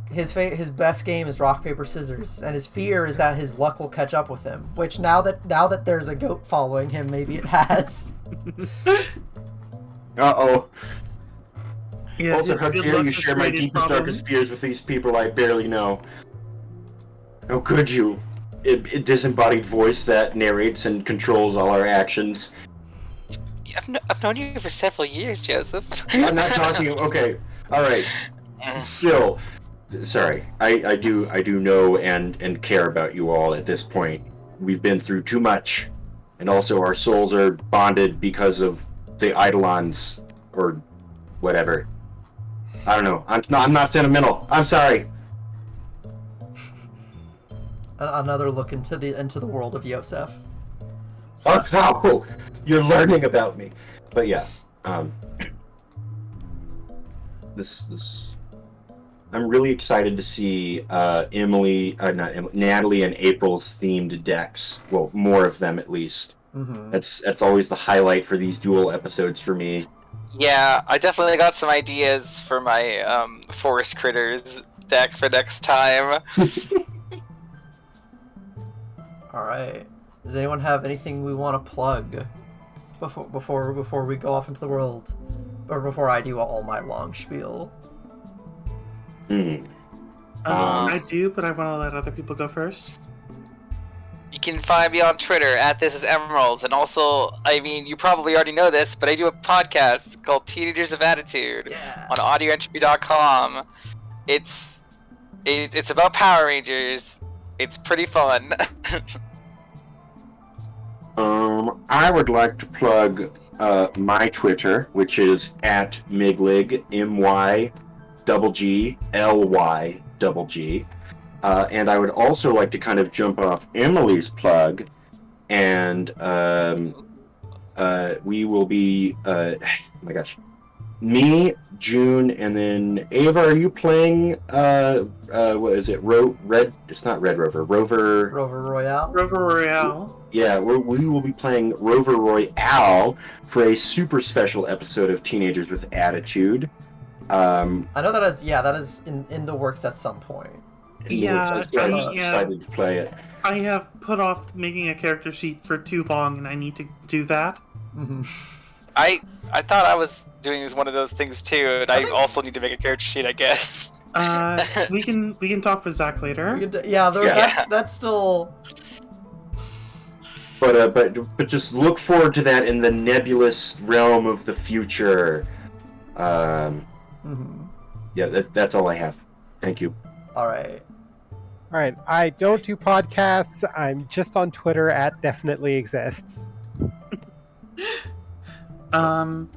His best game is rock, paper, scissors, and his fear is that his luck will catch up with him, which now that there's a goat following him, maybe it has. Uh-oh. Yeah, Also, his how good dare luck you just share my created deepest, problems. darkest fears with these people I barely know? How could you? A disembodied voice that narrates and controls all our actions. I've known you for several years, Joseph. I'm not talking. Okay, all right. Still, sorry. I do know and care about you all at this point. We've been through too much, and also our souls are bonded because of the Eidolons or whatever. I don't know. I'm not sentimental. I'm sorry. Another look into the world of Yosef. Oh, you're learning about me. But yeah, this I'm really excited to see Natalie and April's themed decks. Well, more of them at least. Mm-hmm. That's always the highlight for these duel episodes for me. Yeah, I definitely got some ideas for my forest critters deck for next time. All right. Does anyone have anything we want to plug before we go off into the world, or before I do all my long spiel? I do, but I want to let other people go first. You can find me on Twitter at This Is Emeralds, and also, I mean, you probably already know this, but I do a podcast called Teenagers of Attitude on audioentropy.com. It's about Power Rangers. It's pretty fun. I would like to plug my Twitter, which is at Miglig, MYGGLYGG. And I would also like to kind of jump off Emily's plug, and we will be, oh my gosh, me, June, and then Ava, are you playing, what is it, it's not Red Rover, Rover Royale? Rover Royale. Yeah, we will be playing Rover Royale for a super special episode of Teenagers with Attitude. I know that is in the works at some point. Yeah, I'm excited to play it. I have put off making a character sheet for too long, and I need to do that. Mm-hmm. I thought I was doing one of those things too, and I also need to make a character sheet, I guess. We can talk with Zach later. That's still. But just look forward to that in the nebulous realm of the future. Yeah, that's all I have. Thank you. All right. I don't do podcasts. I'm just on Twitter at Definitely Exists. I'm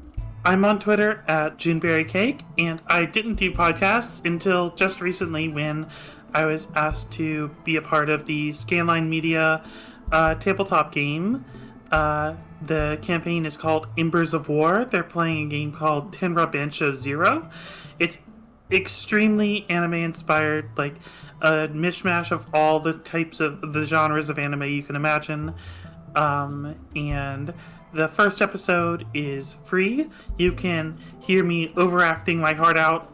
on Twitter at JuneberryCake, and I didn't do podcasts until just recently when I was asked to be a part of the Scanline Media tabletop game. The campaign is called Embers of War. They're playing a game called Tenra Bansho Zero. It's extremely anime inspired, like a mishmash of all the types of the genres of anime you can imagine. And the first episode is free. You can hear me overacting my heart out,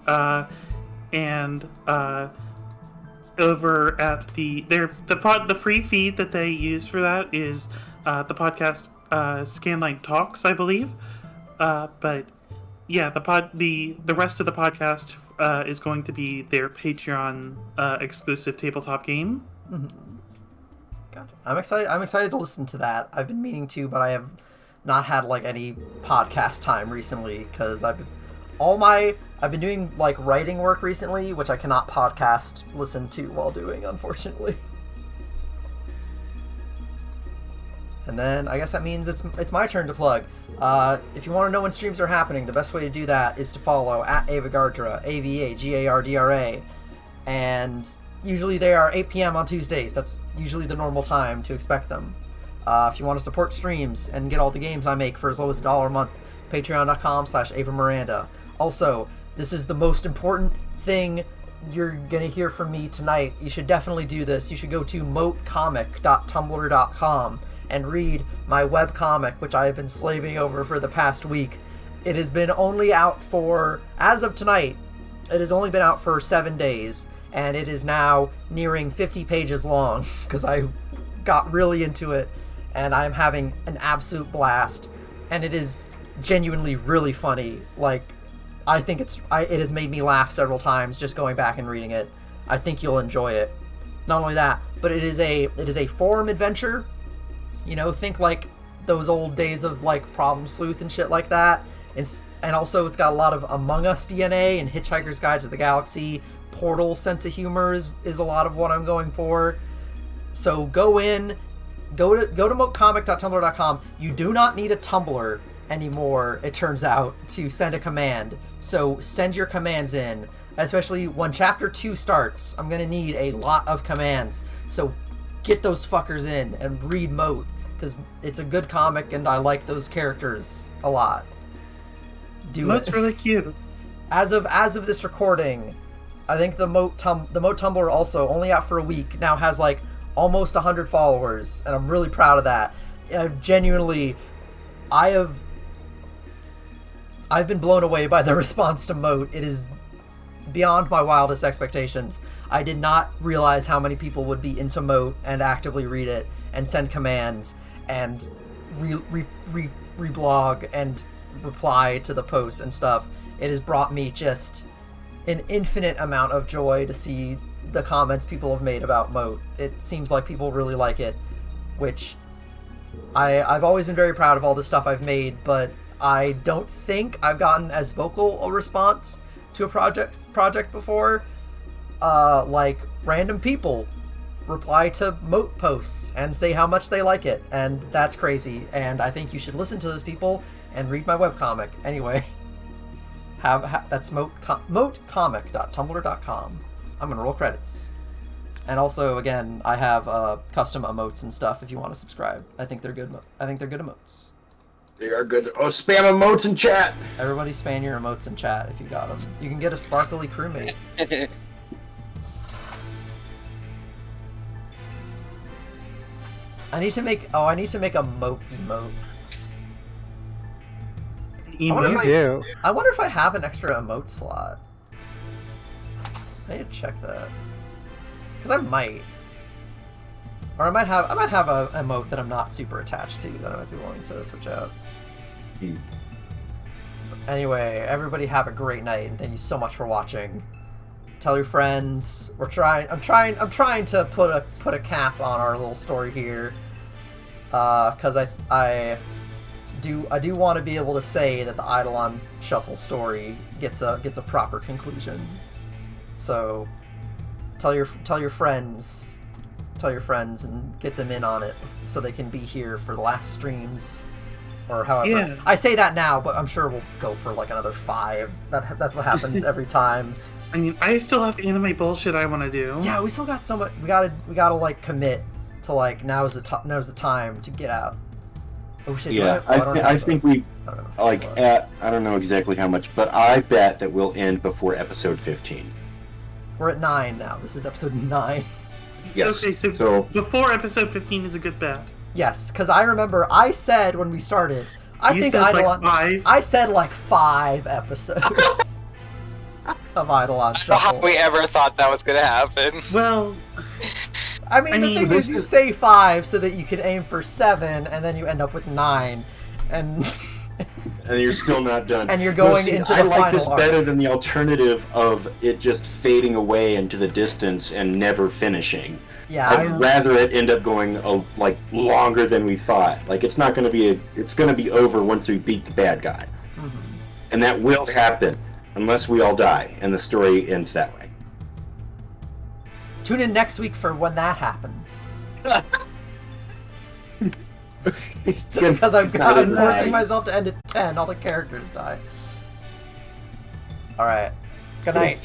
and over at the free feed that they use for that is the podcast Scanline Talks, I believe. But yeah, the rest of the podcast is going to be their Patreon exclusive tabletop game. Mm-hmm. Gotcha. I'm excited to listen to that. I've been meaning to, but I have not had like any podcast time recently because I've been doing like writing work recently, which I cannot podcast listen to while doing, unfortunately. And then I guess that means it's my turn to plug. If you want to know when streams are happening, the best way to do that is to follow at Avagardra, AVAGARDRA, and usually they are 8 p.m. on Tuesdays. That's usually the normal time to expect them. If you want to support streams and get all the games I make for as low as $1 a month, patreon.com/AvaMiranda. Also, this is the most important thing you're gonna hear from me tonight. You should definitely do this. You should go to motecomic.tumblr.com and read my webcomic, which I have been slaving over for the past week. It has been only out for, as of tonight, it has only been out for 7 days, and it is now nearing 50 pages long, because I got really into it, and I'm having an absolute blast, and it is genuinely really funny. Like, I think it has made me laugh several times just going back and reading it. I think you'll enjoy it. Not only that, but it is a forum adventure. You know, think like those old days of like Problem Sleuth and shit like that. And also it's got a lot of Among Us DNA and Hitchhiker's Guide to the Galaxy. Portal sense of humor is a lot of what I'm going for. So go to motecomic.tumblr.com. You do not need a Tumblr anymore, it turns out, to send a command. So send your commands in. Especially when Chapter 2 starts, I'm going to need a lot of commands. So get those fuckers in and read Mote, because it's a good comic and I like those characters a lot. Mote's really cute. As of this recording, I think the Moat Tumblr also, only out for a week, now has like almost 100 followers, and I'm really proud of that. I've been blown away by the response to Moat. It is beyond my wildest expectations. I did not realize how many people would be into Moat and actively read it and send commands and reblog and reply to the posts and stuff. It has brought me just an infinite amount of joy to see the comments people have made about Moat. It seems like people really like it, which I've always been very proud of all the stuff I've made, but I don't think I've gotten as vocal a response to a project before. Like random people reply to Moat posts and say how much they like it, and that's crazy, and I think you should listen to those people and read my webcomic. Anyway, that's moatcomic.tumblr.com. I'm gonna roll credits. And also, again, I have custom emotes and stuff if you want to subscribe. I think they're good emotes. They are good. Oh, spam emotes in chat. Everybody spam your emotes in chat if you got them. You can get a sparkly crewmate. I need to make a moat emote. You do. I wonder if I have an extra emote slot. I need to check that. Because I might. Or I might have a emote that I'm not super attached to that I might be willing to switch out. Anyway, everybody have a great night, and thank you so much for watching. Tell your friends. I'm trying to put a cap on our little story here. Because I do want to be able to say that the Eidolon Shuffle story gets a proper conclusion. So tell your friends and get them in on it so they can be here for the last streams or however. Yeah. I say that now, but I'm sure we'll go for like another 5. That's what happens every time. I mean, I still have anime bullshit I want to do. Yeah, we still got so much. We gotta like commit to like now's the time to get out. Oh shit! Yeah, I think we like I don't know exactly how much, but I bet that we'll end before episode 15. We're at 9 now. This is episode 9. Yes. Okay, so before episode 15 is a good bet. Yes, because I remember I said when we started, I said like 5. I said like 5 episodes of Eidolon I don't know Shuffle. how we ever thought that was going to happen. Well, I mean, the thing is, this you is- say 5 so that you can aim for 7, and then you end up with 9, and And you're still not done. And you're going into the I like final this arc. better than the alternative of it just fading away into the distance and never finishing. yeah, I'd rather it end up going like longer than we thought. Like it's not going to be it's going to be over once we beat the bad guy, and that will happen unless we all die, and the story ends that way. tune in next week for when that happens. Because I'm forcing myself to end at 10. All the characters die. Alright. Good night.